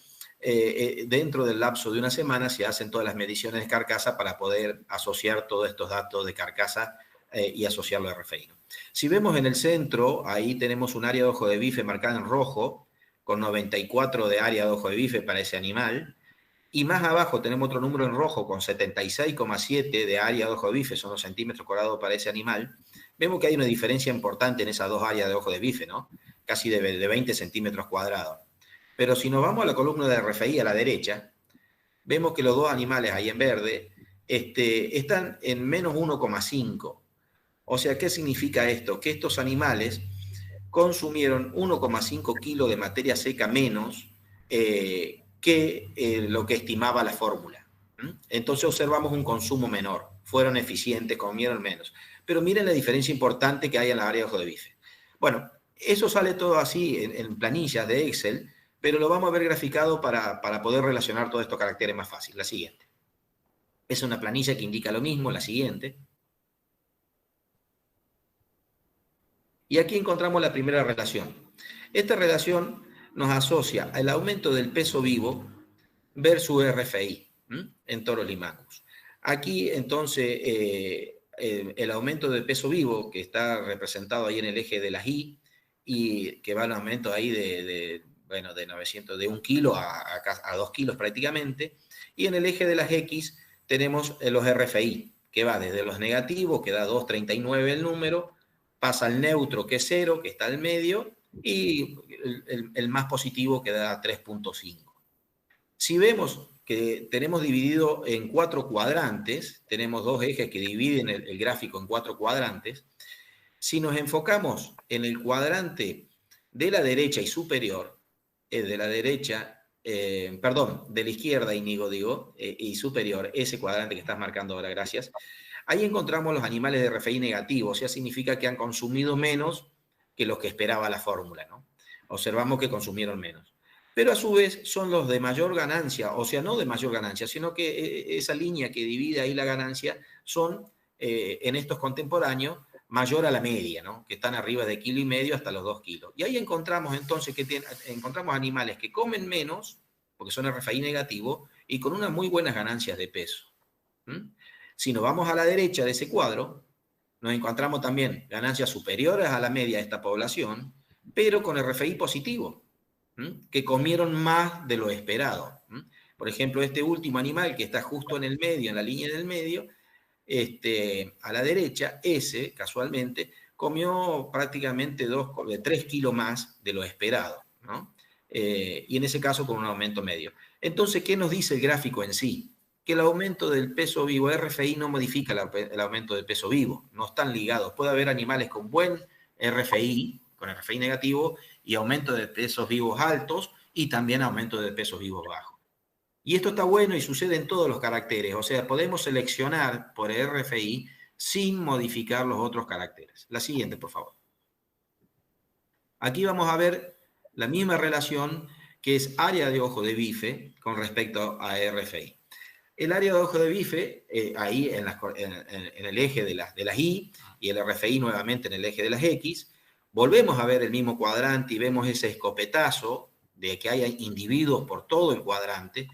dentro del lapso de una semana se hacen todas las mediciones de carcasa para poder asociar todos estos datos de carcasa y asociarlo a RFI, ¿no? Si vemos en el centro, ahí tenemos un área de ojo de bife marcada en rojo, con 94 de área de ojo de bife para ese animal. Y más abajo tenemos otro número en rojo con 76,7 de área de ojo de bife, son los centímetros cuadrados para ese animal. Vemos que hay una diferencia importante en esas dos áreas de ojo de bife, ¿no? Casi de 20 centímetros cuadrados. Pero si nos vamos a la columna de RFI a la derecha, vemos que los dos animales ahí en verde están en menos 1,5. O sea, ¿qué significa esto? Que estos animales consumieron 1,5 kilos de materia seca menos que lo que estimaba la fórmula. Entonces observamos un consumo menor, fueron eficientes, comieron menos. Pero miren la diferencia importante que hay en la área de ojo de bife. Bueno, eso sale todo así en planillas de Excel, pero lo vamos a ver graficado para poder relacionar todos estos caracteres más fácil. La siguiente. Es una planilla que indica lo mismo, la siguiente. Y aquí encontramos la primera relación. Esta relación nos asocia al aumento del peso vivo versus RFI en toros limacus. Aquí entonces el aumento del peso vivo que está representado ahí en el eje de las Y y que va al aumento ahí de 900, de 1 kilo a 2 kilos prácticamente, y en el eje de las X tenemos los RFI, que va desde los negativos, que da 2,39 el número, pasa al neutro, que es 0, que está al medio, y el más positivo, que da 3,5. Si vemos que tenemos dividido en 4 cuadrantes, tenemos dos ejes que dividen el gráfico en 4 cuadrantes, si nos enfocamos en el cuadrante de la derecha y superior, de la derecha, de la izquierda, Íñigo, digo, y superior, ese cuadrante que estás marcando ahora, gracias, ahí encontramos los animales de RFI negativo, o sea, significa que han consumido menos que los que esperaba la fórmula, ¿no? Observamos que consumieron menos. Pero a su vez son los de mayor ganancia, o sea, no de mayor ganancia, sino que esa línea que divide ahí la ganancia son, en estos contemporáneos, mayor a la media, ¿no? Que están arriba de 1,5 kilos hasta los 2 kilos. Y ahí encontramos entonces encontramos animales que comen menos, porque son RFI negativo, y con unas muy buenas ganancias de peso. Si nos vamos a la derecha de ese cuadro, nos encontramos también ganancias superiores a la media de esta población, pero con RFI positivo, que comieron más de lo esperado. Por ejemplo, este último animal que está justo en el medio, en la línea del medio, a la derecha, ese, casualmente, comió prácticamente 3 kilos más de lo esperado, ¿no? Y en ese caso con un aumento medio. Entonces, ¿qué nos dice el gráfico en sí? Que el aumento del peso vivo, RFI no modifica el aumento del peso vivo, no están ligados. Puede haber animales con buen RFI, con RFI negativo, y aumento de pesos vivos altos, y también aumento de pesos vivos bajos. Y esto está bueno y sucede en todos los caracteres, o sea, podemos seleccionar por RFI sin modificar los otros caracteres. La siguiente, por favor. Aquí vamos a ver la misma relación que es área de ojo de bife con respecto a RFI. El área de ojo de bife, ahí en el eje de las Y, y el RFI nuevamente en el eje de las X, volvemos a ver el mismo cuadrante y vemos ese escopetazo de que hay individuos por todo el cuadrante,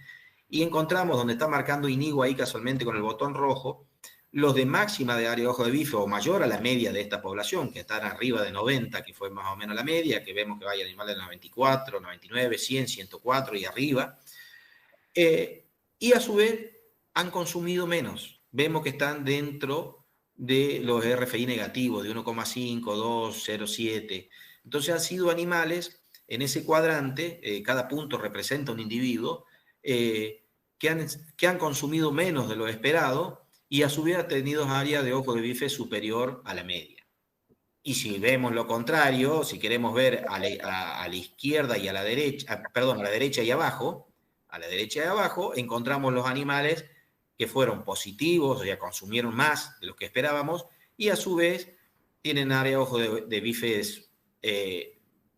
y encontramos donde está marcando Íñigo ahí casualmente con el botón rojo, Los de máxima de área de ojo de bife o mayor a la media de esta población, que están arriba de 90, que fue más o menos la media, que vemos que hay animales de 94, 99, 100, 104 y arriba. Y a su vez han consumido menos. Vemos que están dentro de los RFI negativos, de 1,5, 2, 0,7. Entonces han sido animales en ese cuadrante, cada punto representa un individuo, que han consumido menos de lo esperado y a su vez ha tenido área de ojo de bife superior a la media. Y si vemos lo contrario, si queremos ver a la izquierda y a la derecha, perdón, a la derecha y abajo, encontramos los animales que fueron positivos, o sea, consumieron más de lo que esperábamos, y a su vez tienen área de ojo de bifes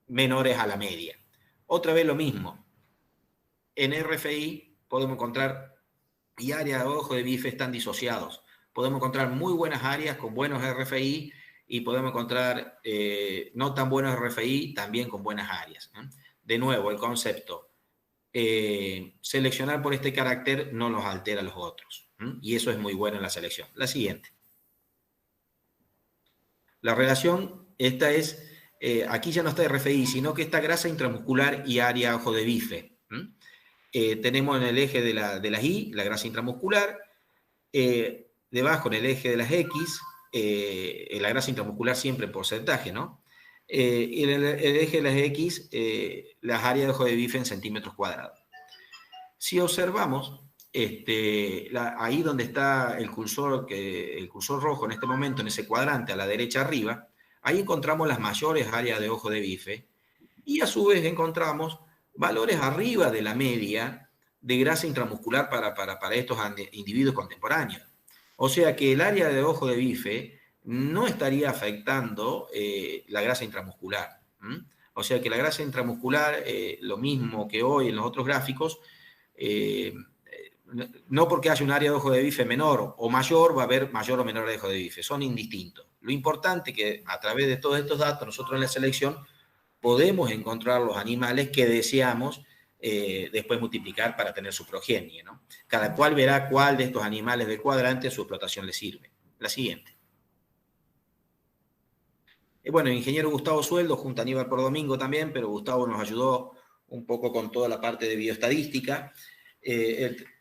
menores a la media. Otra vez lo mismo. En RFI podemos encontrar, y áreas de ojo de bife están disociados. Podemos encontrar muy buenas áreas con buenos RFI y podemos encontrar no tan buenos RFI también con buenas áreas. De nuevo, el concepto. Seleccionar por este carácter no los altera a los otros. Y eso es muy bueno en la selección. La siguiente. La relación, esta es, aquí ya no está RFI, sino que está grasa intramuscular y área ojo de bife. Tenemos en el eje de las Y, la grasa intramuscular, debajo en el eje de las X, la grasa intramuscular siempre en porcentaje, ¿no? Y en el eje de las X, las áreas de ojo de bife en centímetros cuadrados. Si observamos, ahí donde está el cursor rojo en este momento, en ese cuadrante a la derecha arriba, ahí encontramos las mayores áreas de ojo de bife y a su vez encontramos valores arriba de la media de grasa intramuscular para estos individuos contemporáneos. O sea que el área de ojo de bife no estaría afectando la grasa intramuscular. O sea que la grasa intramuscular, lo mismo que hoy en los otros gráficos, no porque haya un área de ojo de bife menor o mayor, va a haber mayor o menor área de ojo de bife. Son indistintos. Lo importante es que a través de todos estos datos, nosotros en la selección podemos encontrar los animales que deseamos después multiplicar para tener su progenie, ¿no? Cada cual verá cuál de estos animales del cuadrante a su explotación le sirve. La siguiente. Bueno, el ingeniero Gustavo Sueldo, junto a Aníbal por Domingo también, pero Gustavo nos ayudó un poco con toda la parte de bioestadística.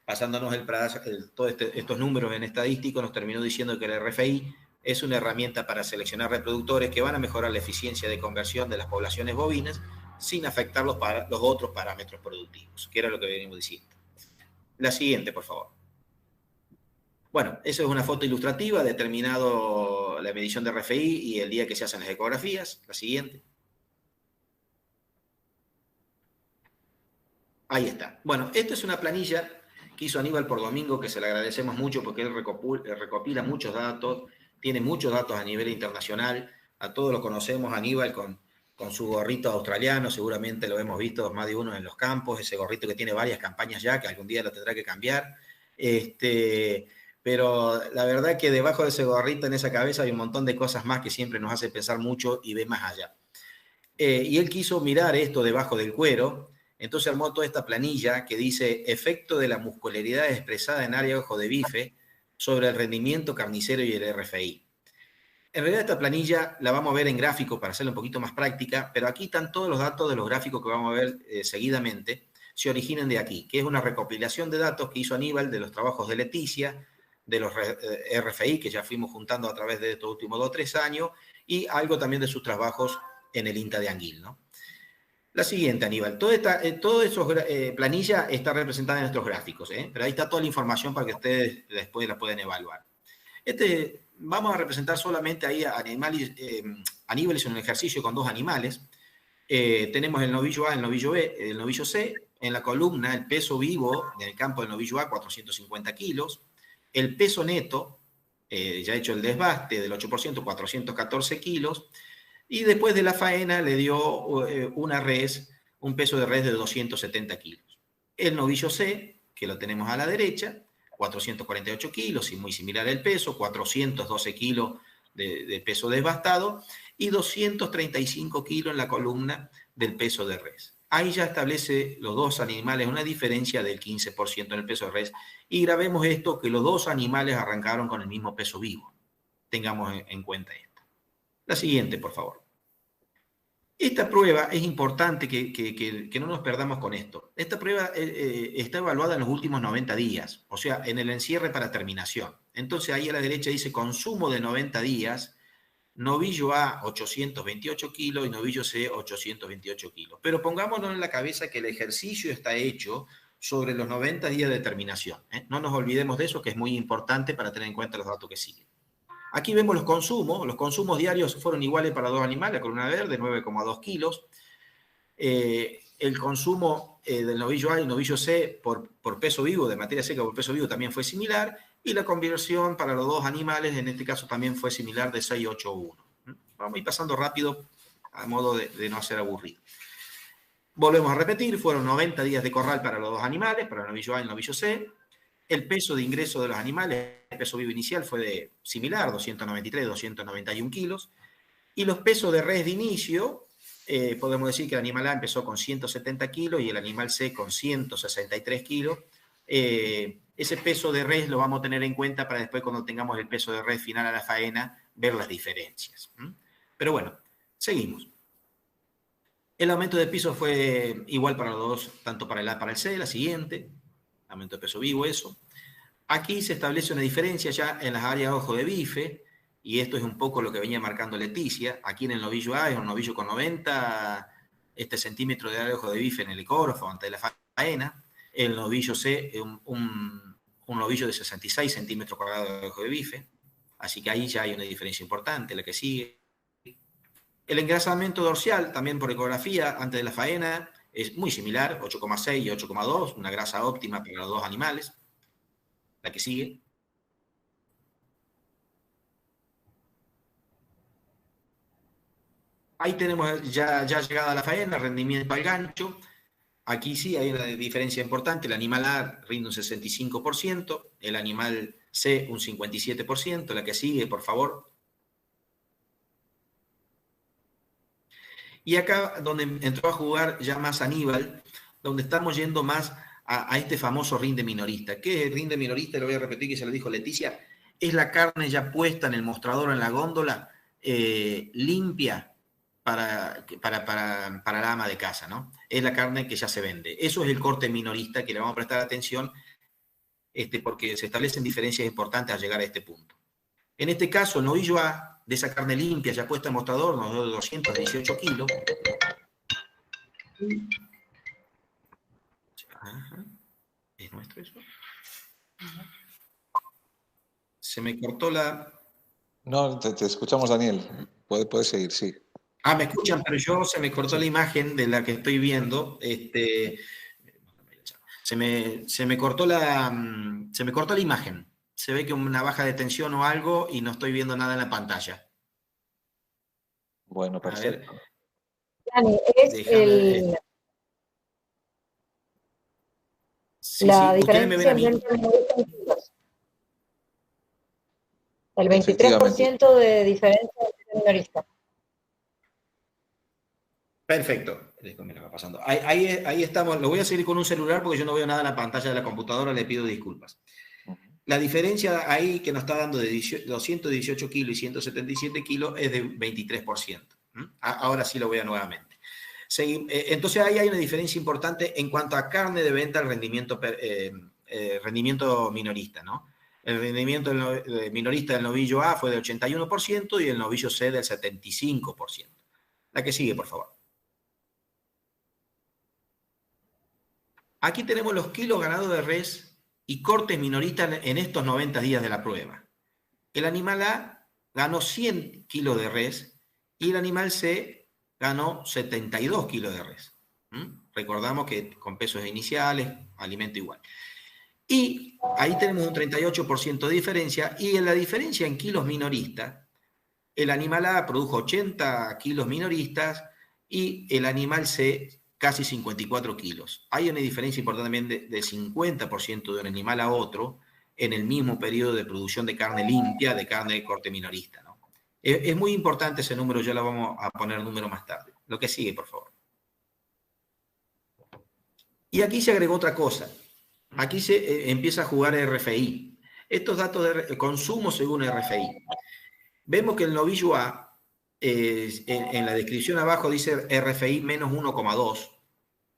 Pasándonos todos estos números en estadístico, nos terminó diciendo que el RFI es una herramienta para seleccionar reproductores que van a mejorar la eficiencia de conversión de las poblaciones bovinas sin afectar los otros parámetros productivos, que era lo que venimos diciendo. La siguiente, por favor. Bueno, eso es una foto ilustrativa, determinado la medición de RFI y el día que se hacen las ecografías. La siguiente. Ahí está. Bueno, esta es una planilla que hizo Aníbal por Domingo, que se le agradecemos mucho porque él recopila muchos datos, tiene muchos datos a nivel internacional. A todos lo conocemos, Aníbal, con su gorrito australiano, seguramente lo hemos visto más de uno en los campos, ese gorrito que tiene varias campañas ya, que algún día lo tendrá que cambiar. Pero la verdad que debajo de ese gorrito, en esa cabeza, hay un montón de cosas más que siempre nos hace pensar mucho y ver más allá. Y él quiso mirar esto debajo del cuero, entonces armó toda esta planilla que dice efecto de la muscularidad expresada en área de ojo de bife sobre el rendimiento carnicero y el RFI. En realidad esta planilla la vamos a ver en gráfico para hacerla un poquito más práctica, pero aquí están todos los datos de los gráficos que vamos a ver seguidamente, se originan de aquí, que es una recopilación de datos que hizo Aníbal de los trabajos de Leticia, de los RFI que ya fuimos juntando a través de estos últimos 2 o 3 años, y algo también de sus trabajos en el INTA de Anguil, ¿no? La siguiente, Aníbal. Toda esa planilla está representada en nuestros gráficos, pero ahí está toda la información para que ustedes después la puedan evaluar. Vamos a representar solamente ahí a Aníbal hizo un ejercicio con 2 animales. Tenemos el novillo A, el novillo B, el novillo C. En la columna, el peso vivo en el campo del novillo A, 450 kilos. El peso neto, ya hecho el desbaste del 8%, 414 kilos. Y después de la faena le dio un peso de res de 270 kilos. El novillo C, que lo tenemos a la derecha, 448 kilos y muy similar el peso, 412 kilos de peso desbastado y 235 kilos en la columna del peso de res. ahí ya establece los dos animales una diferencia del 15% en el peso de res. Y grabemos esto, que los dos animales arrancaron con el mismo peso vivo. Tengamos en cuenta esto. La siguiente, por favor. Esta prueba es importante que no nos perdamos con esto. Esta prueba está evaluada en los últimos 90 días, o sea, en el encierre para terminación. Entonces ahí a la derecha dice consumo de 90 días, novillo A 828 kilos y novillo C 828 kilos. Pero pongámonos en la cabeza que el ejercicio está hecho sobre los 90 días de terminación. No nos olvidemos de eso, que es muy importante para tener en cuenta los datos que siguen. Aquí vemos los consumos diarios fueron iguales para dos animales, la columna verde 9,2 kilos. El consumo del novillo A y novillo C por peso vivo, de materia seca por peso vivo, también fue similar, y la conversión para los dos animales, en este caso también fue similar de 6,81. Vamos a ir pasando rápido a modo de no ser aburrido. Volvemos a repetir, fueron 90 días de corral para los dos animales, para el novillo A y el novillo C. El peso de ingreso de los animales, el peso vivo inicial fue similar, 293, 291 kilos. Y los pesos de res de inicio, podemos decir que el animal A empezó con 170 kilos y el animal C con 163 kilos. Ese peso de res lo vamos a tener en cuenta para después, cuando tengamos el peso de res final a la faena, ver las diferencias. Pero bueno, seguimos. El aumento de piso fue igual para los dos, tanto para el A como para el C. La siguiente, aumento de peso vivo, eso. Aquí se establece una diferencia ya en las áreas de ojo de bife, y esto es un poco lo que venía marcando Leticia. Aquí en el novillo A es un novillo con 90 centímetros de área de ojo de bife en el ecógrafo antes de la faena. El novillo C es un novillo de 66 centímetros cuadrados de ojo de bife. Así que ahí ya hay una diferencia importante. La que sigue. El engrasamiento dorsal, también por ecografía, antes de la faena, es muy similar, 8,6 y 8,2, una grasa óptima para los dos animales. La que sigue. Ahí tenemos ya llegada a la faena, rendimiento al gancho. Aquí sí hay una diferencia importante. El animal A rinde un 65%, el animal C un 57%. La que sigue, por favor. Y acá donde entró a jugar ya más Aníbal, donde estamos yendo más a este famoso rinde minorista. ¿Qué es el rinde minorista? Lo voy a repetir, que se lo dijo Leticia. Es la carne ya puesta en el mostrador, en la góndola, limpia para la ama de casa, ¿no? Es la carne que ya se vende. Eso es el corte minorista, que le vamos a prestar atención, porque se establecen diferencias importantes al llegar a este punto. En este caso, el novillo A, de esa carne limpia ya puesta en mostrador, nos dio 218 kilos. Ajá. ¿Es nuestro eso? Se me cortó la... No, te escuchamos, Daniel. Puedes seguir, sí. Ah, me escuchan, pero se me cortó la imagen de la que estoy viendo. Se me cortó la imagen. Se ve que una baja de tensión o algo y no estoy viendo nada en la pantalla. Bueno, perfecto. Dani, es la diferencia el 23% de diferencia entre minorista. Perfecto. Me va pasando. Ahí estamos. Lo voy a seguir con un celular porque yo no veo nada en la pantalla de la computadora. Le pido disculpas. La diferencia ahí que nos está dando de 218 kilos y 177 kilos es de 23%. Ahora sí lo veo nuevamente. Entonces ahí hay una diferencia importante en cuanto a carne de venta al rendimiento minorista, ¿no? El rendimiento minorista del novillo A fue del 81% y el novillo C del 75%. La que sigue, por favor. Aquí tenemos los kilos ganados de res y cortes minoristas en estos 90 días de la prueba. El animal A ganó 100 kilos de res y el animal C ganó 72 kilos de res. Recordamos que con pesos iniciales, alimento igual. Y ahí tenemos un 38% de diferencia, y en la diferencia en kilos minoristas, el animal A produjo 80 kilos minoristas y el animal C casi 54 kilos. Hay una diferencia importante también de 50% de un animal a otro en el mismo periodo de producción de carne limpia, de carne de corte minorista, ¿no? Es muy importante ese número, ya lo vamos a poner el número más tarde. Lo que sigue, por favor. Y aquí se agregó otra cosa. Aquí se empieza a jugar RFI. Estos datos de consumo según RFI. Vemos que el novillo A, en la descripción abajo dice RFI menos 1,2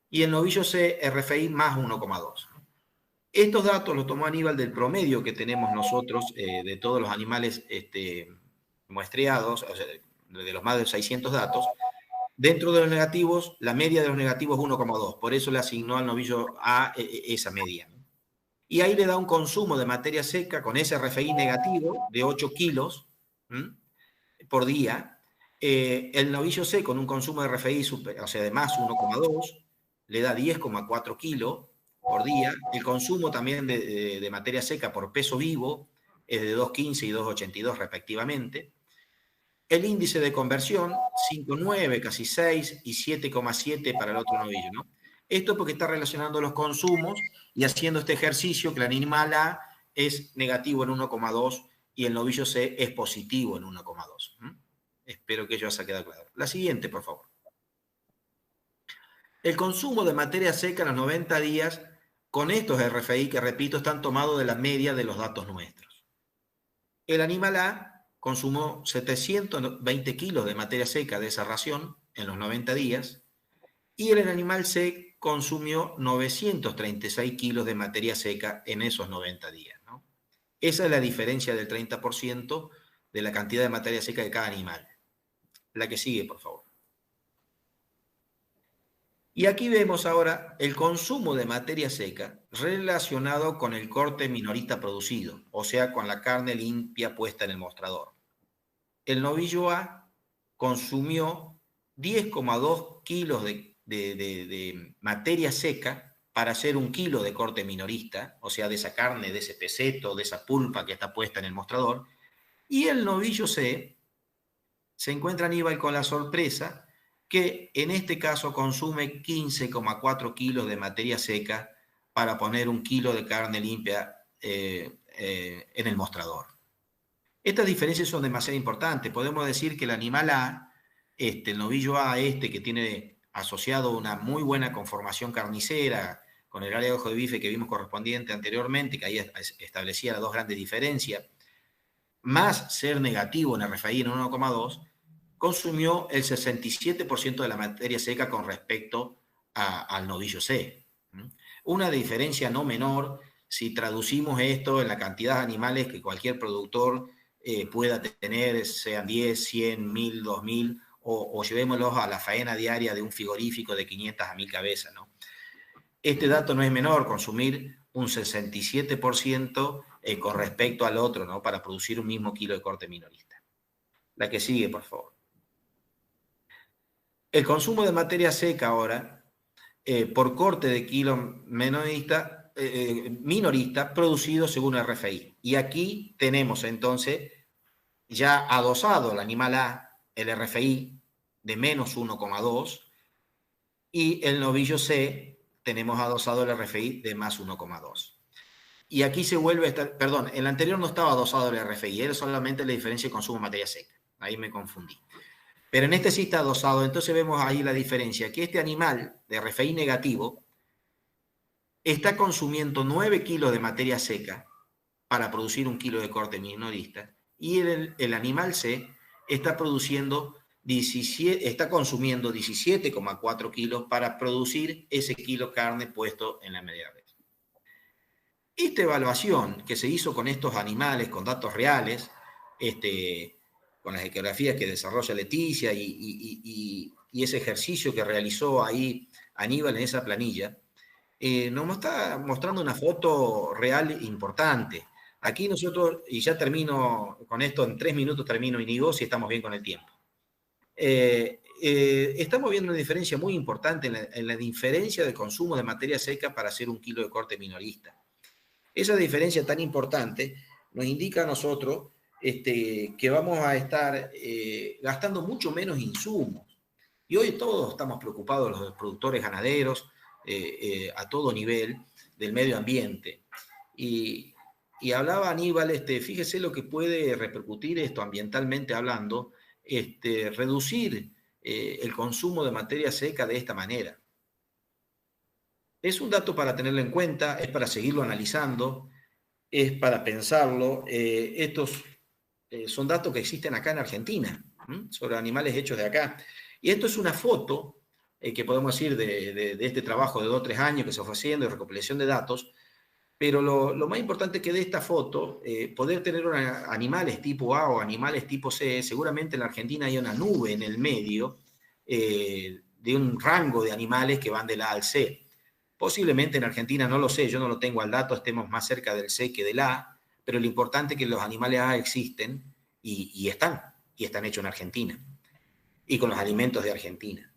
y el novillo C RFI más 1,2. Estos datos los tomó Aníbal del promedio que tenemos nosotros de todos los animales muestreados, o sea, de los más de 600 datos. Dentro de los negativos, la media de los negativos es 1,2. Por eso le asignó al novillo A esa media. Y ahí le da un consumo de materia seca con ese RFI negativo de 8 kilos por día. El novillo C con un consumo de RFI, o sea, de más 1,2, le da 10,4 kilos por día. El consumo también de materia seca por peso vivo es de 2,15 y 2,82 respectivamente. El índice de conversión, 5,9, casi 6 y 7,7 para el otro novillo, ¿no? Esto porque está relacionando los consumos y haciendo este ejercicio que el animal A es negativo en 1,2 y el novillo C es positivo en 1,2. Espero que ello haya quedado claro. La siguiente, por favor. El consumo de materia seca en los 90 días con estos RFI que, repito, están tomados de la media de los datos nuestros. El animal A consumó 720 kilos de materia seca de esa ración en los 90 días y el animal C consumió 936 kilos de materia seca en esos 90 días, ¿no? Esa es la diferencia del 30% de la cantidad de materia seca de cada animal. La que sigue, por favor. Y aquí vemos ahora el consumo de materia seca relacionado con el corte minorista producido, o sea, con la carne limpia puesta en el mostrador. El novillo A consumió 10,2 kilos de materia seca para hacer 1 kilo de corte minorista, o sea, de esa carne, de ese peseto, de esa pulpa que está puesta en el mostrador. Y el novillo C se encuentra Aníbal con la sorpresa que en este caso consume 15,4 kilos de materia seca para poner 1 kilo de carne limpia en el mostrador. Estas diferencias son demasiado importantes. Podemos decir que el animal A, el novillo A que tiene asociado una muy buena conformación carnicera con el área de ojo de bife que vimos correspondiente anteriormente, que ahí establecía las dos grandes diferencias, más ser negativo en RFI en 1,2, consumió el 67% de la materia seca con respecto al novillo C. Una diferencia no menor si traducimos esto en la cantidad de animales que cualquier productor pueda tener, sean 10, 100, 1000, 2000, o llevémoslos a la faena diaria de un frigorífico de 500 a 1000 cabezas, ¿no? Este dato no es menor, consumir un 67% con respecto al otro, ¿no? Para producir un mismo kilo de corte minorista. La que sigue, por favor. El consumo de materia seca ahora, por corte de kilo minorista, producido según RFI. Y aquí tenemos entonces ya adosado el animal A, el RFI de menos 1,2 y el novillo C tenemos adosado el RFI de más 1,2. Y aquí se vuelve a estar, perdón, en el anterior no estaba adosado el RFI, era solamente la diferencia de consumo de materia seca. Ahí me confundí. Pero en este sí está adosado, entonces vemos ahí la diferencia, que este animal de RFI negativo está consumiendo 9 kilos de materia seca para producir 1 kilo de corte minorista y el animal C está consumiendo 17,4 kilos para producir ese kilo de carne puesto en la media red. Esta evaluación que se hizo con estos animales, con datos reales, con las ecografías que desarrolla Leticia y ese ejercicio que realizó ahí Aníbal en esa planilla, nos está mostrando una foto real importante. Aquí nosotros, y ya termino con esto, en 3 minutos termino, Íñigo, si estamos bien con el tiempo. Estamos viendo una diferencia muy importante en la diferencia de consumo de materia seca para hacer 1 kilo de corte minorista. Esa diferencia tan importante nos indica a nosotros que vamos a estar gastando mucho menos insumos. Y hoy todos estamos preocupados, los productores ganaderos, a todo nivel del medio ambiente. Y hablaba Aníbal, fíjese lo que puede repercutir esto ambientalmente hablando, reducir el consumo de materia seca de esta manera. Es un dato para tenerlo en cuenta, es para seguirlo analizando, es para pensarlo. Estos son datos que existen acá en Argentina, sobre animales hechos de acá. Y esto es una foto que podemos decir de este trabajo de 2 o 3 años que se fue haciendo de recopilación de datos, pero lo más importante que de esta foto, poder tener animales tipo A o animales tipo C, seguramente en la Argentina hay una nube en el medio de un rango de animales que van del A al C. Posiblemente en Argentina, no lo sé, yo no lo tengo al dato, estemos más cerca del C que del A, pero lo importante es que los animales A existen y están hechos en Argentina y con los alimentos de Argentina.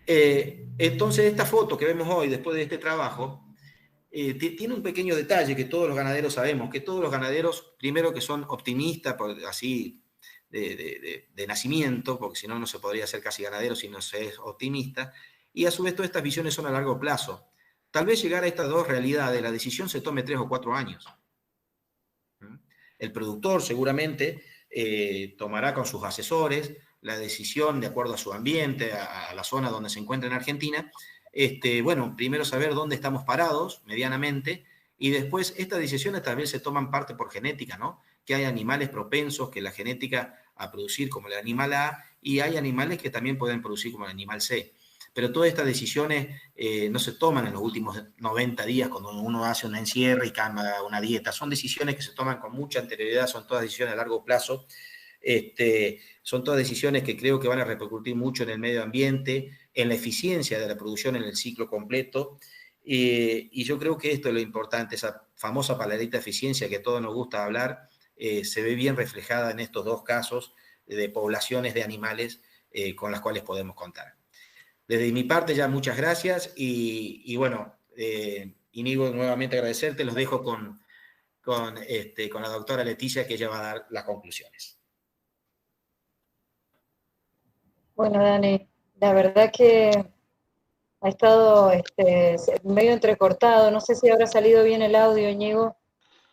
Entonces, esta foto que vemos hoy, después de este trabajo, tiene un pequeño detalle que todos los ganaderos sabemos, que todos los ganaderos, primero que son optimistas, así de nacimiento, porque si no, no se podría ser casi ganadero si no se es optimista, y a su vez todas estas visiones son a largo plazo. Tal vez llegar a estas dos realidades, la decisión se tome 3 o 4 años. El productor seguramente tomará con sus asesores la decisión de acuerdo a su ambiente, a la zona donde se encuentra en Argentina. Bueno, primero saber dónde estamos parados medianamente y después estas decisiones tal vez se toman parte por genética, ¿no? Que hay animales propensos que la genética a producir como el animal A y hay animales que también pueden producir como el animal C. Pero todas estas decisiones no se toman en los últimos 90 días cuando uno hace un encierre y cambia una dieta. Son decisiones que se toman con mucha anterioridad, son todas decisiones a largo plazo. Son todas decisiones que creo que van a repercutir mucho en el medio ambiente, en la eficiencia de la producción en el ciclo completo. Y yo creo que esto es lo importante, esa famosa palabrita eficiencia que a todos nos gusta hablar, se ve bien reflejada en estos dos casos de poblaciones de animales con las cuales podemos contar. Desde mi parte ya muchas gracias y bueno, Íñigo, nuevamente agradecerte, los dejo con la doctora Leticia que ella va a dar las conclusiones. Bueno, Dani, la verdad que ha estado medio entrecortado, no sé si habrá salido bien el audio, Íñigo.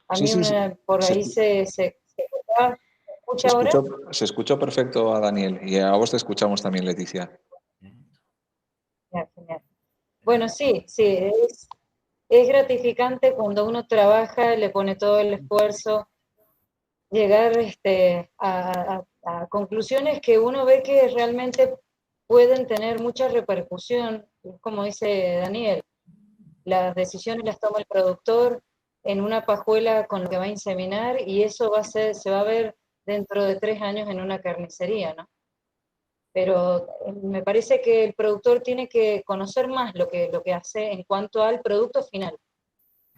A Sí, mí sí, sí. por ahí se escucha ahora. Se escuchó perfecto a Daniel y a vos te escuchamos también, Leticia. Genial. Bueno, sí, es gratificante cuando uno trabaja, le pone todo el esfuerzo, llegar a conclusiones que uno ve que realmente pueden tener mucha repercusión, como dice Daniel. Las decisiones las toma el productor en una pajuela con lo que va a inseminar y eso se va a ver dentro de 3 años en una carnicería, ¿no? Pero me parece que el productor tiene que conocer más lo que hace en cuanto al producto final.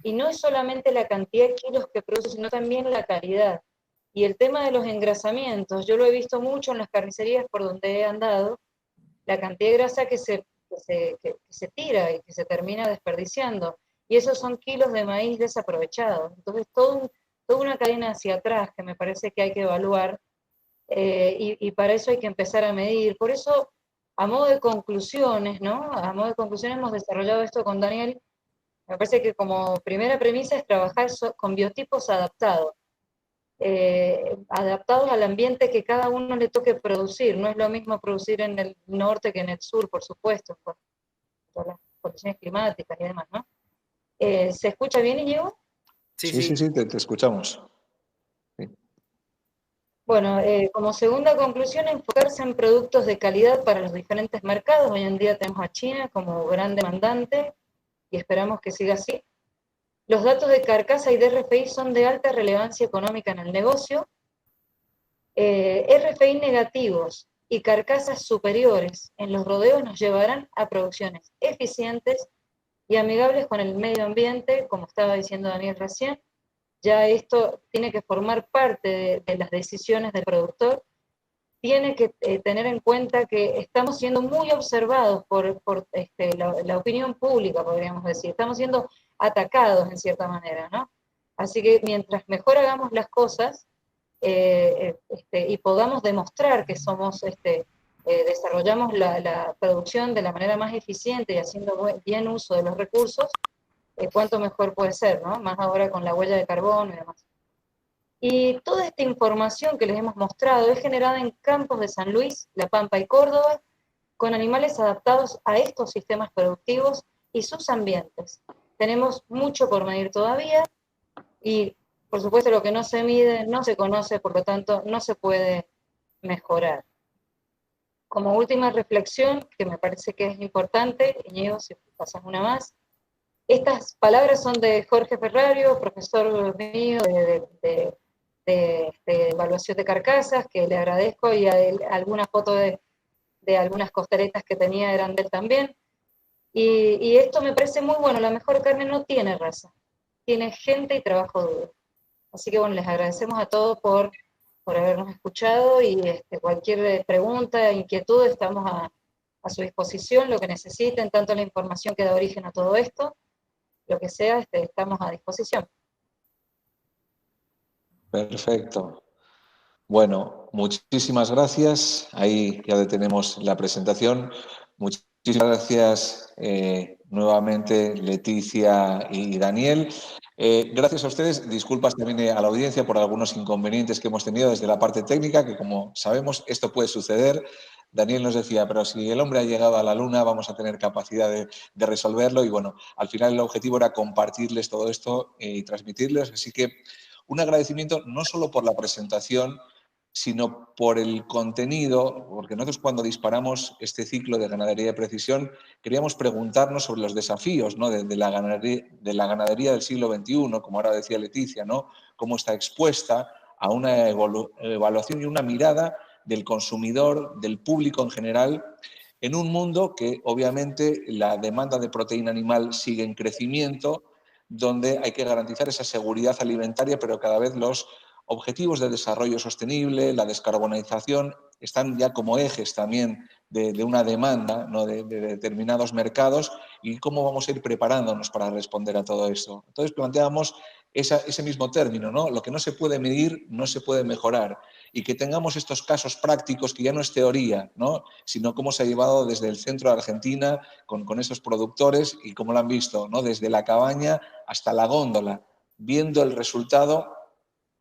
Y no es solamente la cantidad de kilos que produce, sino también la calidad. Y el tema de los engrasamientos, yo lo he visto mucho en las carnicerías por donde he andado, la cantidad de grasa que se tira y que se termina desperdiciando. Y esos son kilos de maíz desaprovechados. Entonces, toda una cadena hacia atrás que me parece que hay que evaluar y para eso hay que empezar a medir. Por eso, a modo de conclusiones, ¿no? A modo de conclusiones hemos desarrollado esto con Daniel. Me parece que como primera premisa es trabajar con biotipos adaptados. Adaptados al ambiente que cada uno le toque producir. No es lo mismo producir en el norte que en el sur, por supuesto, por las condiciones climáticas y demás, ¿no? ¿Se escucha bien, Íñigo? Sí, te escuchamos. Sí. Bueno, como segunda conclusión, enfocarse en productos de calidad para los diferentes mercados. Hoy en día tenemos a China como gran demandante y esperamos que siga así. Los datos de carcasa y de RFI son de alta relevancia económica en el negocio. RFI negativos y carcasas superiores en los rodeos nos llevarán a producciones eficientes y amigables con el medio ambiente, como estaba diciendo Daniel recién. Ya esto tiene que formar parte de las decisiones del productor, tiene que tener en cuenta que estamos siendo muy observados por la opinión pública, podríamos decir, estamos siendo atacados en cierta manera, ¿no? Así que mientras mejor hagamos las cosas y podamos demostrar que desarrollamos la producción de la manera más eficiente y haciendo bien uso de los recursos, cuánto mejor puede ser, ¿no? Más ahora con la huella de carbono y demás. Y toda esta información que les hemos mostrado es generada en campos de San Luis, La Pampa y Córdoba, con animales adaptados a estos sistemas productivos y sus ambientes. Tenemos mucho por medir todavía y, por supuesto, lo que no se mide no se conoce, por lo tanto, no se puede mejorar. Como última reflexión, que me parece que es importante, Íñigo, si pasas una más, estas palabras son de Jorge Ferrario, profesor mío de evaluación de carcasas, que le agradezco, y algunas fotos de algunas costaletas que tenía eran de él también. Y esto me parece muy bueno, la mejor carne no tiene raza, tiene gente y trabajo duro. Así que bueno, les agradecemos a todos por habernos escuchado y cualquier pregunta, inquietud, estamos a su disposición, lo que necesiten, tanto la información que da origen a todo esto, lo que sea, estamos a disposición. Perfecto. Bueno, muchísimas gracias. Ahí ya detenemos la presentación. Muchísimas gracias nuevamente, Leticia y Daniel. Gracias a ustedes. Disculpas también a la audiencia por algunos inconvenientes que hemos tenido desde la parte técnica, que como sabemos esto puede suceder. Daniel nos decía, pero si el hombre ha llegado a la Luna, vamos a tener capacidad de resolverlo. Y bueno, al final el objetivo era compartirles todo esto y transmitirles. Así que un agradecimiento no solo por la presentación, sino por el contenido, porque nosotros cuando disparamos este ciclo de ganadería de precisión queríamos preguntarnos sobre los desafíos, ¿no?, de la ganadería del siglo XXI, como ahora decía Leticia, ¿no?, cómo está expuesta a una evaluación y una mirada del consumidor, del público en general, en un mundo que obviamente la demanda de proteína animal sigue en crecimiento, donde hay que garantizar esa seguridad alimentaria, pero cada vez los objetivos de desarrollo sostenible, la descarbonización, están ya como ejes también de una demanda, ¿no?, de determinados mercados, y cómo vamos a ir preparándonos para responder a todo esto. Entonces planteábamos ese mismo término, ¿no? Lo que no se puede medir no se puede mejorar, y que tengamos estos casos prácticos que ya no es teoría, ¿no?, sino cómo se ha llevado desde el centro de Argentina con esos productores y cómo lo han visto, ¿no?, desde la cabaña hasta la góndola, viendo el resultado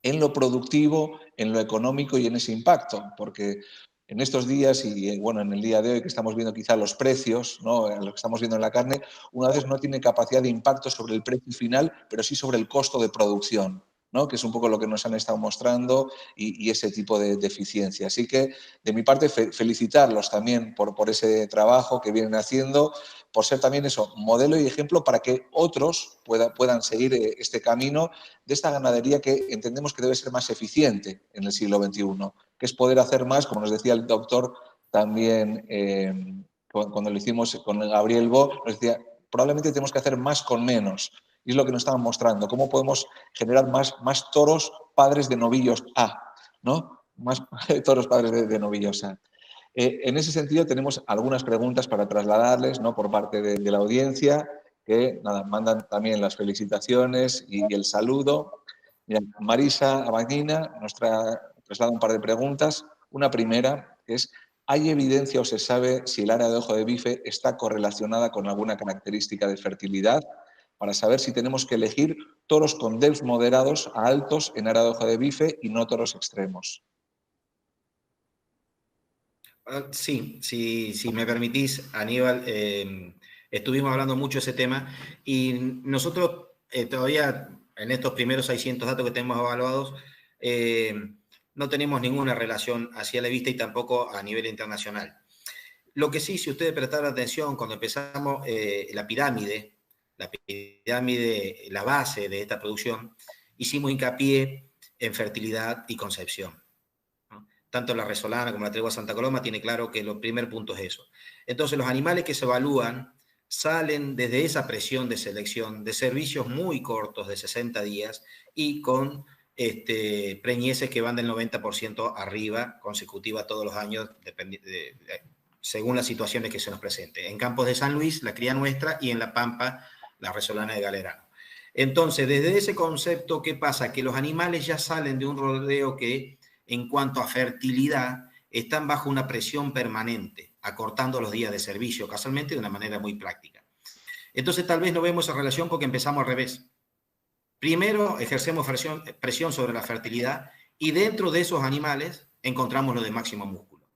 en lo productivo, en lo económico y en ese impacto, porque en estos días y bueno, en el día de hoy que estamos viendo quizá los precios, ¿no?, lo que estamos viendo en la carne, una vez no tiene capacidad de impacto sobre el precio final, pero sí sobre el costo de producción, ¿no?, que es un poco lo que nos han estado mostrando y ese tipo de eficiencia. Así que, de mi parte, felicitarlos también por ese trabajo que vienen haciendo, por ser también eso, modelo y ejemplo para que otros puedan seguir este camino de esta ganadería que entendemos que debe ser más eficiente en el siglo XXI, que es poder hacer más, como nos decía el doctor también cuando lo hicimos con Gabriel Bo, nos decía, probablemente tenemos que hacer más con menos. Y es lo que nos estaban mostrando, cómo podemos generar más toros padres de novillos A, ¿no? Más toros padres de novillos A. En ese sentido tenemos algunas preguntas para trasladarles, ¿no?, por parte de la audiencia, que nada, mandan también las felicitaciones y el saludo. Mira, Marisa Abagnina nos traslada un par de preguntas. Una primera es, ¿hay evidencia o se sabe si el área de ojo de bife está correlacionada con alguna característica de fertilidad? Para saber si tenemos que elegir toros con DELF moderados a altos en área de ojo de bife y no toros extremos. Sí, si me permitís, Aníbal, estuvimos hablando mucho de ese tema y nosotros todavía en estos primeros 600 datos que tenemos evaluados no tenemos ninguna relación hacia la vista y tampoco a nivel internacional. Lo que sí, si ustedes prestaron atención, cuando empezamos la pirámide, la base de esta producción, hicimos hincapié en fertilidad y concepción. Tanto la Resolana como la Tregua Santa Coloma tiene claro que el primer punto es eso. Entonces, los animales que se evalúan salen desde esa presión de selección de servicios muy cortos de 60 días y con preñeces que van del 90% arriba, consecutiva todos los años, según las situaciones que se nos presenten. En Campos de San Luis, la cría nuestra, y en La Pampa, la Resolana de Galerano. Entonces, desde ese concepto, ¿qué pasa? Que los animales ya salen de un rodeo que, en cuanto a fertilidad, están bajo una presión permanente, acortando los días de servicio, casualmente de una manera muy práctica. Entonces, tal vez no vemos esa relación porque empezamos al revés. Primero ejercemos presión sobre la fertilidad y dentro de esos animales encontramos lo de máximo músculo.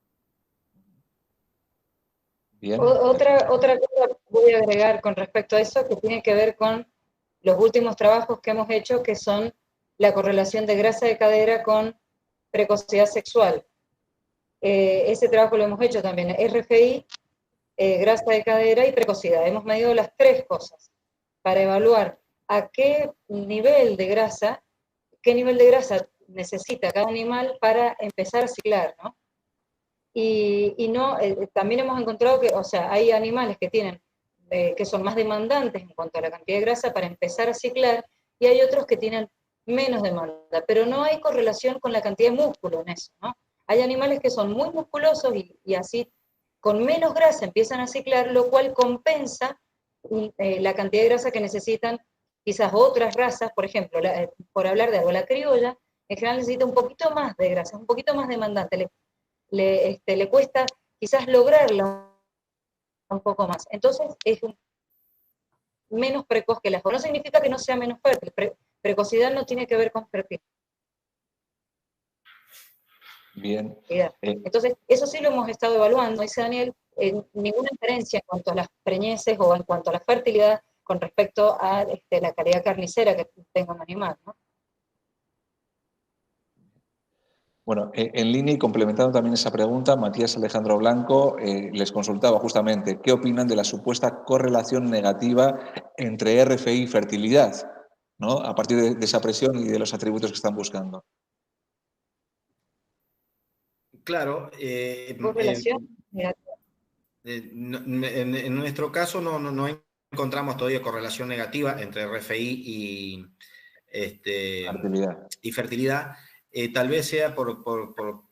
Bien. Otra cosa voy voy a agregar con respecto a eso, que tiene que ver con los últimos trabajos que hemos hecho, que son la correlación de grasa de cadera con precocidad sexual. Ese trabajo lo hemos hecho también, RFI, grasa de cadera y precocidad. Hemos medido las tres cosas para evaluar a qué nivel de grasa necesita cada animal para empezar a ciclar, ¿no? Y no, también hemos encontrado que, o sea, hay animales que tienen, que son más demandantes en cuanto a la cantidad de grasa para empezar a ciclar, y hay otros que tienen menos demanda, pero no hay correlación con la cantidad de músculo en eso, ¿no? Hay animales que son muy musculosos y así con menos grasa empiezan a ciclar, lo cual compensa la cantidad de grasa que necesitan quizás otras razas, por ejemplo, por hablar de algo, la criolla, en general necesita un poquito más de grasa, un poquito más demandante, le cuesta quizás lograrlo un poco más. Entonces es menos precoz que las otras. No significa que no sea menos fértil. Precocidad no tiene que ver con fertilidad. Bien. Entonces, eso sí lo hemos estado evaluando, dice Daniel, ninguna diferencia en cuanto a las preñeces o en cuanto a la fertilidad con respecto a la calidad carnicera que tenga un animal, ¿no? Bueno, en línea y complementando también esa pregunta, Matías Alejandro Blanco les consultaba justamente qué opinan de la supuesta correlación negativa entre RFI y fertilidad, ¿no? A partir de esa presión y de los atributos que están buscando. Claro. Correlación negativa. En nuestro caso no encontramos todavía correlación negativa entre RFI y fertilidad. Tal vez sea por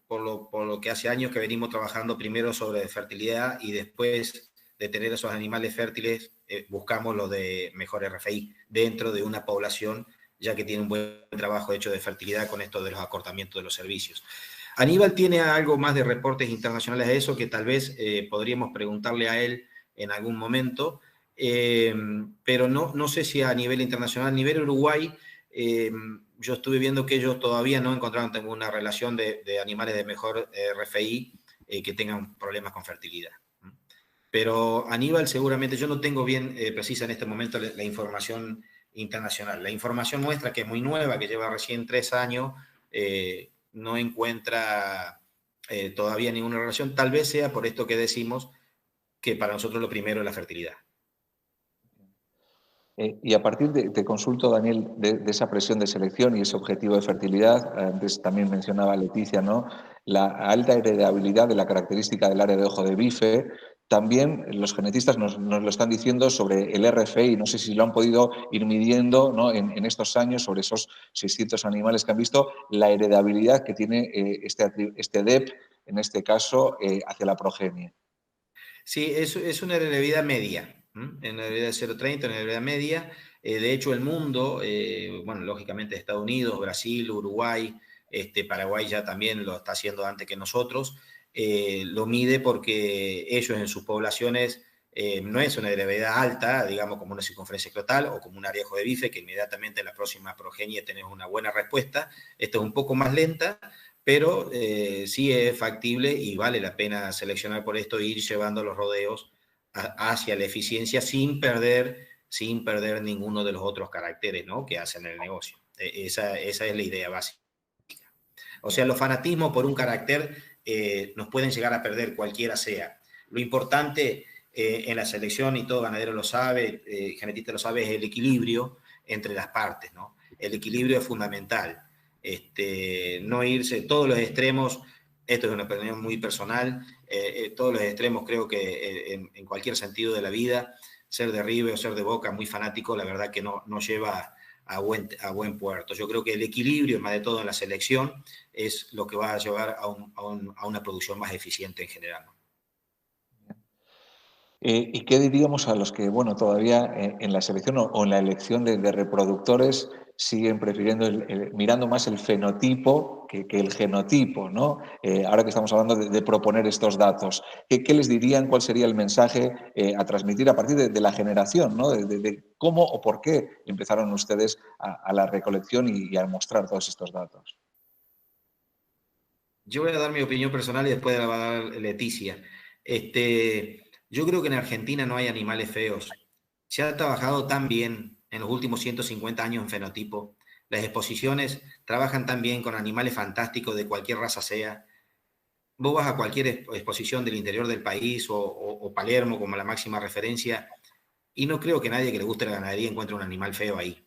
lo que hace años que venimos trabajando primero sobre fertilidad y después de tener esos animales fértiles buscamos lo de mejor RFI dentro de una población, ya que tiene un buen trabajo hecho de fertilidad con esto de los acortamientos de los servicios. Aníbal tiene algo más de reportes internacionales a eso que tal vez podríamos preguntarle a él en algún momento, pero no sé si a nivel internacional, a nivel Uruguay, yo estuve viendo que ellos todavía no encontraron ninguna relación de animales de mejor RFI que tengan problemas con fertilidad. Pero Aníbal seguramente, yo no tengo bien precisa en este momento la información internacional. La información nuestra, que es muy nueva, que lleva recién 3 años, no encuentra todavía ninguna relación. Tal vez sea por esto que decimos que para nosotros lo primero es la fertilidad. Y a partir de consulto, Daniel, de esa presión de selección y ese objetivo de fertilidad, antes también mencionaba Leticia, ¿no? La alta heredabilidad de la característica del área de ojo de bife. También los genetistas nos lo están diciendo sobre el RFI, no sé si lo han podido ir midiendo, ¿no? en estos años, sobre esos 600 animales que han visto, la heredabilidad que tiene este DEP, en este caso, hacia la progenie. Sí, es una heredabilidad media. En la heredabilidad 0,30, en la heredabilidad media. De hecho, el mundo, bueno, lógicamente Estados Unidos, Brasil, Uruguay, Paraguay ya también lo está haciendo antes que nosotros, lo mide porque ellos en sus poblaciones no es una heredabilidad alta, digamos como una circunferencia escrotal o como un área de ojo de bife, que inmediatamente en la próxima progenie tenemos una buena respuesta. Esta es un poco más lenta, pero sí es factible y vale la pena seleccionar por esto e ir llevando los rodeos hacia la eficiencia sin perder ninguno de los otros caracteres, ¿no?, que hacen el negocio. Esa es la idea básica. O sea, los fanatismos por un carácter nos pueden llegar a perder cualquiera sea. Lo importante en la selección, y todo ganadero lo sabe, genetista lo sabe, es el equilibrio entre las partes, ¿no? El equilibrio es fundamental. No irse todos los extremos. Esto es una opinión muy personal. Todos los extremos creo que en cualquier sentido de la vida, ser de River o ser de Boca muy fanático, la verdad que no lleva a buen puerto. Yo creo que el equilibrio, más de todo en la selección, es lo que va a llevar a una producción más eficiente en general, ¿no? ¿Y qué diríamos a los que, bueno, todavía en la selección o en la elección de reproductores siguen prefiriendo, mirando más el fenotipo que el genotipo, ¿no? Ahora que estamos hablando de proponer estos datos, ¿qué les dirían? ¿Cuál sería el mensaje a transmitir a partir de la generación, ¿no? De cómo o por qué empezaron ustedes a la recolección y a mostrar todos estos datos? Yo voy a dar mi opinión personal y después la va a dar Leticia. Yo creo que en Argentina no hay animales feos. Se ha trabajado tan bien en los últimos 150 años en fenotipo. Las exposiciones trabajan tan bien con animales fantásticos de cualquier raza sea. Vos vas a cualquier exposición del interior del país o Palermo como la máxima referencia y no creo que nadie que le guste la ganadería encuentre un animal feo ahí.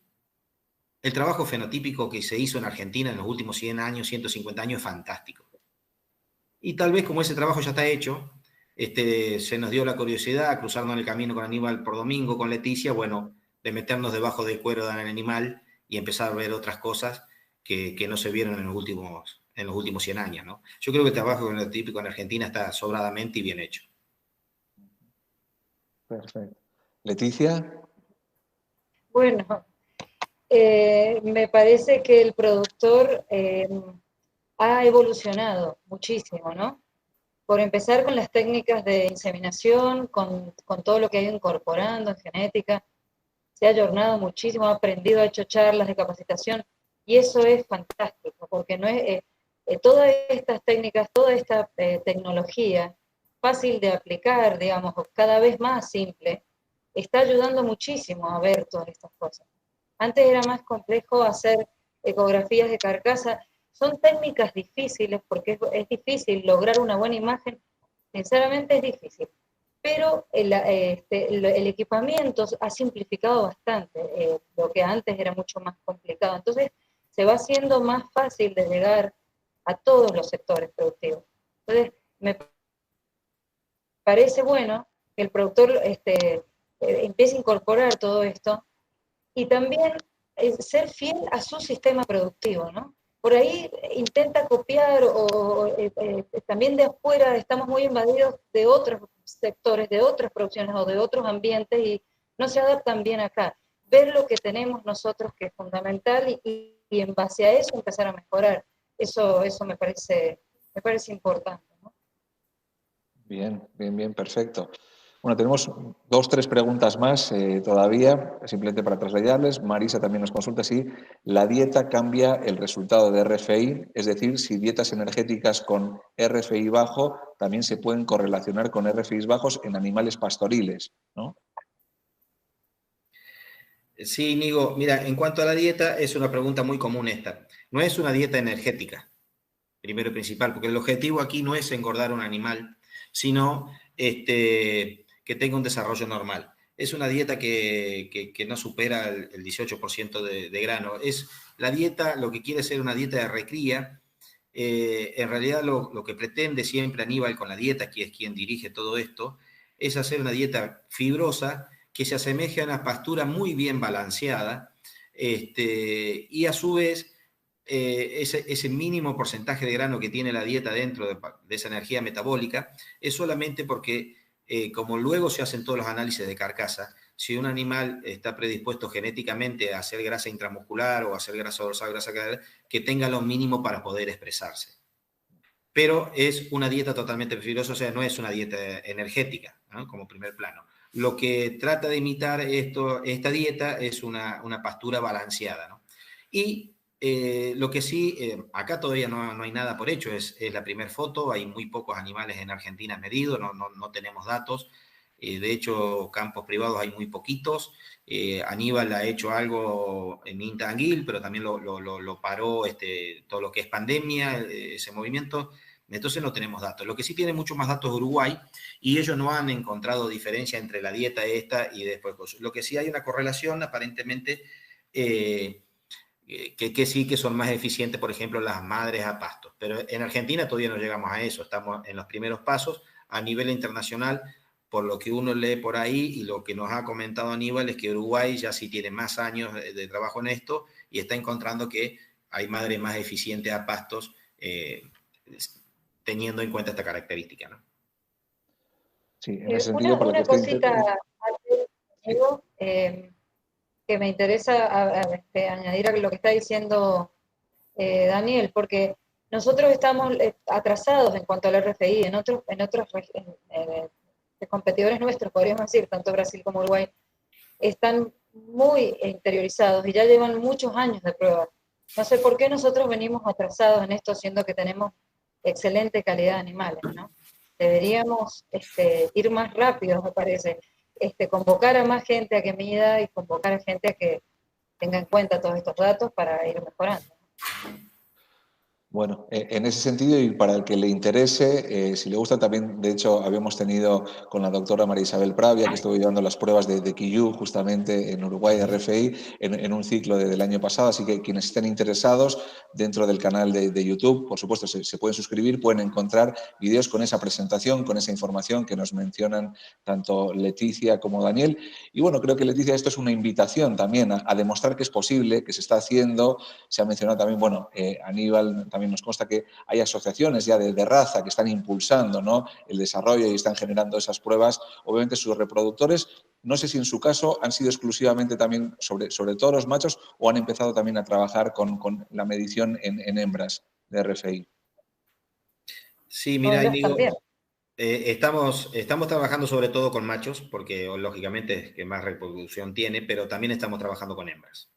El trabajo fenotípico que se hizo en Argentina en los últimos 100 años, 150 años es fantástico. Y tal vez como ese trabajo ya está hecho, se nos dio la curiosidad, cruzarnos en el camino con Aníbal por domingo, con Leticia, bueno, de meternos debajo del cuero del animal y empezar a ver otras cosas que no se vieron en los últimos 100 años, ¿no? Yo creo que el trabajo fenotípico en Argentina está sobradamente y bien hecho. Perfecto. Leticia. Bueno, me parece que el productor ha evolucionado muchísimo, ¿no? Por empezar con las técnicas de inseminación, con todo lo que ha ido incorporando en genética, se ha ayornado muchísimo, ha aprendido, ha hecho charlas de capacitación, y eso es fantástico, porque no es todas estas técnicas, toda esta tecnología fácil de aplicar, digamos, cada vez más simple, está ayudando muchísimo a ver todas estas cosas. Antes era más complejo hacer ecografías de carcasa. Son técnicas difíciles porque es difícil lograr una buena imagen. Sinceramente es difícil. Pero el equipamiento ha simplificado bastante lo que antes era mucho más complicado. Entonces se va haciendo más fácil de llegar a todos los sectores productivos. Entonces me parece bueno que el productor empiece a incorporar todo esto y también ser fiel a su sistema productivo, ¿no? Por ahí intenta copiar también de afuera estamos muy invadidos de otros sectores, de otras producciones o de otros ambientes y no se adaptan bien acá. Ver lo que tenemos nosotros que es fundamental y en base a eso empezar a mejorar. Eso me parece importante, ¿no? Bien, bien, bien, perfecto. Bueno, tenemos 2, 3 preguntas más todavía, simplemente para trasladarles. Marisa también nos consulta si la dieta cambia el resultado de RFI, es decir, si dietas energéticas con RFI bajo también se pueden correlacionar con RFIs bajos en animales pastoriles, ¿no? Sí, Nigo, mira, en cuanto a la dieta, es una pregunta muy común esta. No es una dieta energética, primero y principal, porque el objetivo aquí no es engordar un animal, sino que tenga un desarrollo normal. Es una dieta que no supera el 18% de grano. La dieta, lo que quiere ser una dieta de recría, en realidad lo que pretende siempre Aníbal con la dieta, que es quien dirige todo esto, es hacer una dieta fibrosa que se asemeje a una pastura muy bien balanceada y a su vez ese mínimo porcentaje de grano que tiene la dieta dentro de esa energía metabólica es solamente porque, como luego se hacen todos los análisis de carcasa, si un animal está predispuesto genéticamente a hacer grasa intramuscular o a hacer grasa dorsal, grasa cadera, que tenga lo mínimo para poder expresarse. Pero es una dieta totalmente fibrosa, o sea, no es una dieta energética, ¿no? Como primer plano. Lo que trata de imitar esta dieta es una pastura balanceada, ¿no? Y lo que sí, acá todavía no hay nada por hecho, es la primera foto, hay muy pocos animales en Argentina medidos, no tenemos datos, de hecho campos privados hay muy poquitos, Aníbal ha hecho algo en INTA Anguil, pero también lo paró todo lo que es pandemia, ese movimiento, entonces no tenemos datos. Lo que sí tiene mucho más datos es Uruguay, y ellos no han encontrado diferencia entre la dieta esta y después. Lo que sí hay una correlación, aparentemente, que sí que son más eficientes, por ejemplo, las madres a pastos. Pero en Argentina todavía no llegamos a eso, estamos en los primeros pasos. A nivel internacional, por lo que uno lee por ahí y lo que nos ha comentado Aníbal, es que Uruguay ya sí tiene más años de trabajo en esto y está encontrando que hay madres más eficientes a pastos teniendo en cuenta esta característica, ¿no? Sí, en ese sentido, por lo que Una estoy cosita entendiendo. antes, Diego, que me interesa añadir a lo que está diciendo Daniel, porque nosotros estamos atrasados en cuanto al RFI, en otros competidores nuestros, podríamos decir, tanto Brasil como Uruguay, están muy interiorizados y ya llevan muchos años de prueba. No sé por qué nosotros venimos atrasados en esto, siendo que tenemos excelente calidad de animales, ¿no? Deberíamos ir más rápido, me parece. Convocar a más gente a que mida y convocar a gente a que tenga en cuenta todos estos datos para ir mejorando. Bueno, en ese sentido y para el que le interese, si le gusta también, de hecho, habíamos tenido con la doctora María Isabel Pravia, que estuvo llevando las pruebas de QU justamente en Uruguay, de RFI, en un ciclo del año pasado, así que quienes estén interesados dentro del canal de YouTube, por supuesto, se pueden suscribir, pueden encontrar vídeos con esa presentación, con esa información que nos mencionan tanto Leticia como Daniel. Y bueno, creo que Leticia, esto es una invitación también a demostrar que es posible, que se está haciendo. Se ha mencionado también, bueno, Aníbal también nos consta que hay asociaciones ya de raza que están impulsando, ¿no?, el desarrollo y están generando esas pruebas. Obviamente sus reproductores, no sé si en su caso han sido exclusivamente también sobre toros machos o han empezado también a trabajar con la medición en hembras de RFI. Sí, mira, También. estamos trabajando sobre todo con machos, porque lógicamente es que más reproducción tiene, pero también estamos trabajando con hembras.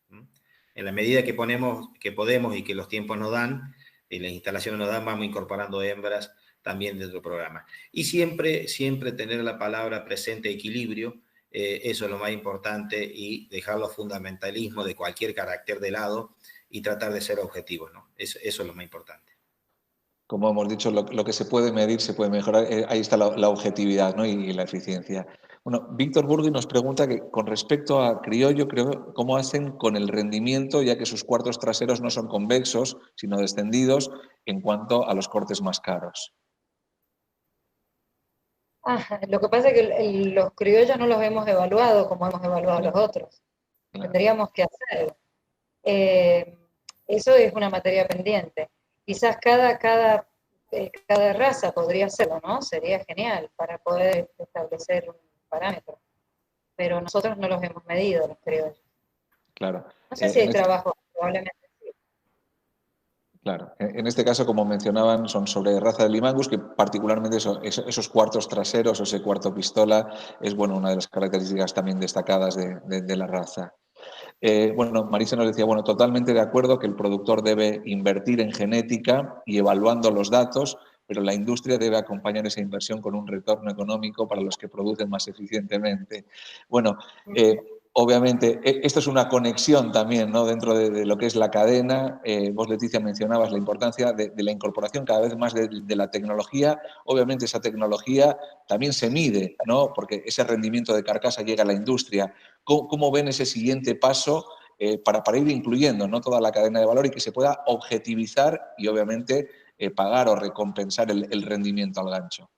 En la medida que podemos y que los tiempos nos dan, y las instalaciones nos dan, vamos incorporando hembras también dentro del programa. Y siempre tener la palabra presente, equilibrio, eso es lo más importante, y dejar los fundamentalismos de cualquier carácter de lado y tratar de ser objetivos, ¿no? Eso es lo más importante. Como hemos dicho, lo que se puede medir se puede mejorar. Ahí está la objetividad, ¿no?, y la eficiencia. Bueno, Víctor Burgui nos pregunta que con respecto a criollo, creo, ¿cómo hacen con el rendimiento, ya que sus cuartos traseros no son convexos, sino descendidos, en cuanto a los cortes más caros? Lo que pasa es que los criollos no los hemos evaluado como hemos evaluado Claro, los otros. claro. Tendríamos que hacerlo. Eso es una materia pendiente. Quizás cada raza podría hacerlo, ¿no? Sería genial para poder establecer un parámetro. Pero nosotros no los hemos medido, los criollos. Claro. No sé si hay trabajo, probablemente sí. Claro. En este caso, como mencionaban, son sobre raza de Limangus, que particularmente esos cuartos traseros o ese cuarto pistola es, bueno, una de las características también destacadas de la raza. Bueno, Marisa nos decía, bueno, totalmente de acuerdo que el productor debe invertir en genética y evaluando los datos, pero la industria debe acompañar esa inversión con un retorno económico para los que producen más eficientemente. Bueno, obviamente, esto es una conexión también, ¿no?, dentro de lo que es la cadena. Vos, Leticia, mencionabas la importancia de la incorporación cada vez más de la tecnología. Obviamente esa tecnología también se mide, ¿no?, porque ese rendimiento de carcasa llega a la industria. ¿Cómo ven ese siguiente paso para ir incluyendo, ¿no?, toda la cadena de valor y que se pueda objetivizar y obviamente pagar o recompensar el rendimiento al gancho?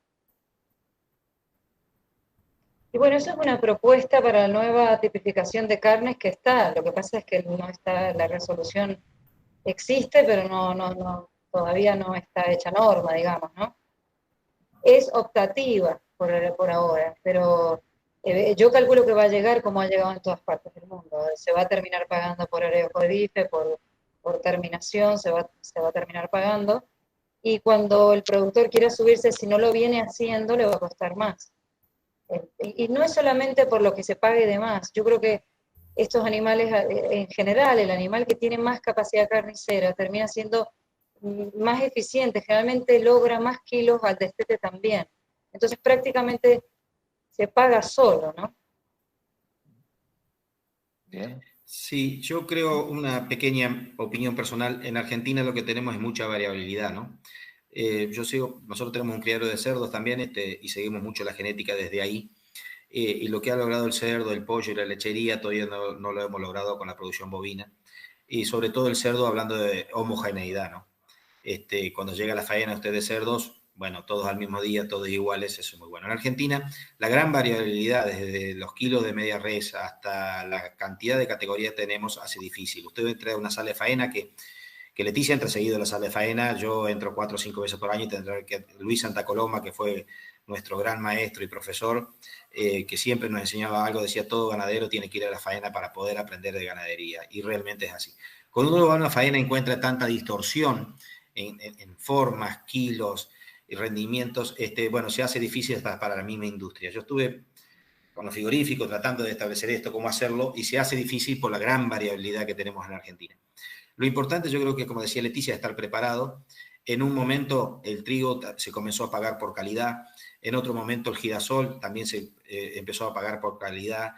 Y bueno, eso es una propuesta para la nueva tipificación de carnes que está. Lo que pasa es que no está, la resolución existe, pero todavía no está hecha norma, digamos, ¿no? Es optativa por ahora, pero yo calculo que va a llegar como ha llegado en todas partes del mundo. Se va a terminar pagando por arejo de bife, por terminación, se va a terminar pagando. Y cuando el productor quiera subirse, si no lo viene haciendo, le va a costar más. Y no es solamente por lo que se pague de más. Yo creo que estos animales, en general, el animal que tiene más capacidad carnicera termina siendo más eficiente, generalmente logra más kilos al destete también. Entonces prácticamente se paga solo, ¿no? Bien. Sí, yo creo, una pequeña opinión personal, en Argentina lo que tenemos es mucha variabilidad, ¿no? Nosotros tenemos un criadero de cerdos también, y seguimos mucho la genética desde ahí, y lo que ha logrado el cerdo, el pollo y la lechería todavía no lo hemos logrado con la producción bovina, y sobre todo el cerdo, hablando de homogeneidad, ¿no? Cuando llega la faena usted de cerdos, bueno, todos al mismo día, todos iguales, eso es muy bueno. En Argentina, la gran variabilidad, desde los kilos de media res hasta la cantidad de categorías que tenemos, hace difícil. Usted entra a una sala de faena que Leticia entra seguido a la sala de faena, yo entro 4 o 5 veces por año, y tendrá que Luis Santa Coloma, que fue nuestro gran maestro y profesor, que siempre nos enseñaba algo, decía, todo ganadero tiene que ir a la faena para poder aprender de ganadería, y realmente es así. Cuando uno va a una faena encuentra tanta distorsión en formas, kilos y rendimientos, bueno, se hace difícil para la misma industria. Yo estuve con los frigoríficos tratando de establecer esto, cómo hacerlo, y se hace difícil por la gran variabilidad que tenemos en Argentina. Lo importante, yo creo que, como decía Leticia, es estar preparado. En un momento el trigo se comenzó a pagar por calidad, en otro momento el girasol también se empezó a pagar por calidad.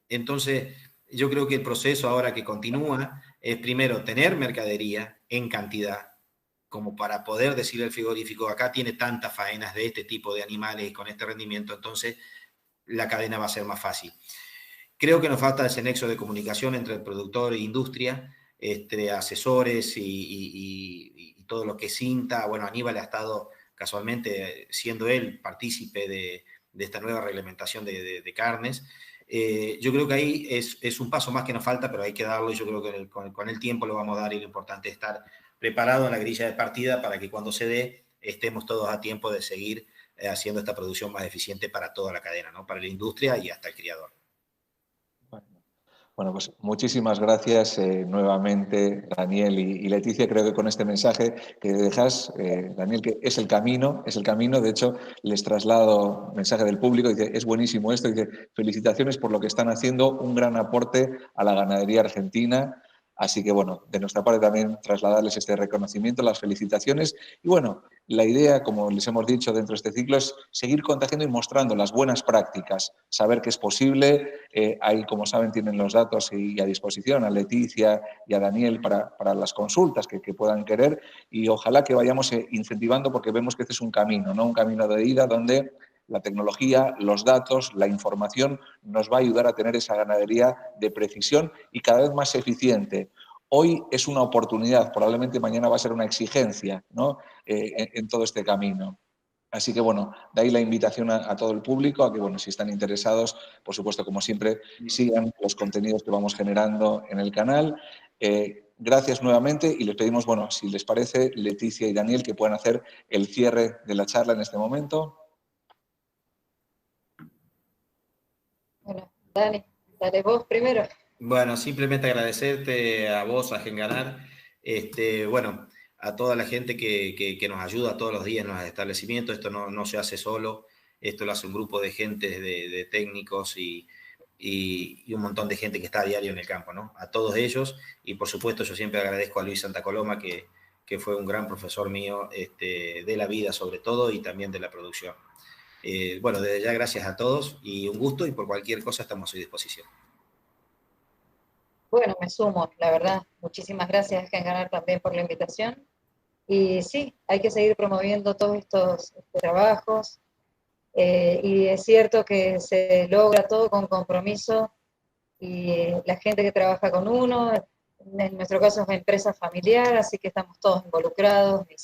Entonces, yo creo que el proceso ahora que continúa es primero tener mercadería en cantidad, como para poder decirle al frigorífico, acá tiene tantas faenas de este tipo de animales y con este rendimiento, entonces la cadena va a ser más fácil. Creo que nos falta ese nexo de comunicación entre el productor e industria, asesores y todo lo que es INTA. Bueno, Aníbal ha estado casualmente siendo él partícipe de esta nueva reglamentación de carnes. Yo creo que ahí es un paso más que nos falta, pero hay que darlo y yo creo que con el tiempo lo vamos a dar y lo importante es estar preparado en la grilla de partida para que cuando se dé estemos todos a tiempo de seguir haciendo esta producción más eficiente para toda la cadena, ¿no? Para la industria y hasta el criador. Bueno, pues muchísimas gracias nuevamente, Daniel y Leticia. Creo que con este mensaje que dejas, Daniel, que es el camino. De hecho, les traslado mensaje del público. Dice, es buenísimo esto. Dice, felicitaciones por lo que están haciendo, un gran aporte a la ganadería argentina. Así que, bueno, de nuestra parte también trasladarles este reconocimiento, las felicitaciones. Y bueno, la idea, como les hemos dicho dentro de este ciclo, es seguir contagiando y mostrando las buenas prácticas, saber que es posible. Ahí, como saben, tienen los datos y a disposición a Leticia y a Daniel para las consultas que puedan querer. Y ojalá que vayamos incentivando, porque vemos que este es un camino, ¿no? Un camino de ida donde la tecnología, los datos, la información nos va a ayudar a tener esa ganadería de precisión y cada vez más eficiente. Hoy es una oportunidad, probablemente mañana va a ser una exigencia, ¿no? En todo este camino. Así que, bueno, de ahí la invitación a todo el público a que, bueno, si están interesados, por supuesto, como siempre, sigan los contenidos que vamos generando en el canal. Gracias nuevamente y les pedimos, bueno, si les parece, Leticia y Daniel, que puedan hacer el cierre de la charla en este momento. Bueno, Dani, dale vos primero. Bueno, simplemente agradecerte a vos, a Genganar, bueno, a toda la gente que nos ayuda todos los días en los establecimientos. Esto no se hace solo, esto lo hace un grupo de gente, de técnicos y un montón de gente que está a diario en el campo, ¿no? A todos ellos, y por supuesto yo siempre agradezco a Luis Santa Coloma, que fue un gran profesor mío de la vida sobre todo y también de la producción. Bueno, desde ya gracias a todos y un gusto, y por cualquier cosa estamos a su disposición. Bueno, me sumo, la verdad. Muchísimas gracias, Genganar, también por la invitación. Y sí, hay que seguir promoviendo todos estos trabajos. Y es cierto que se logra todo con compromiso y la gente que trabaja con uno, en nuestro caso es una empresa familiar, así que estamos todos involucrados, mis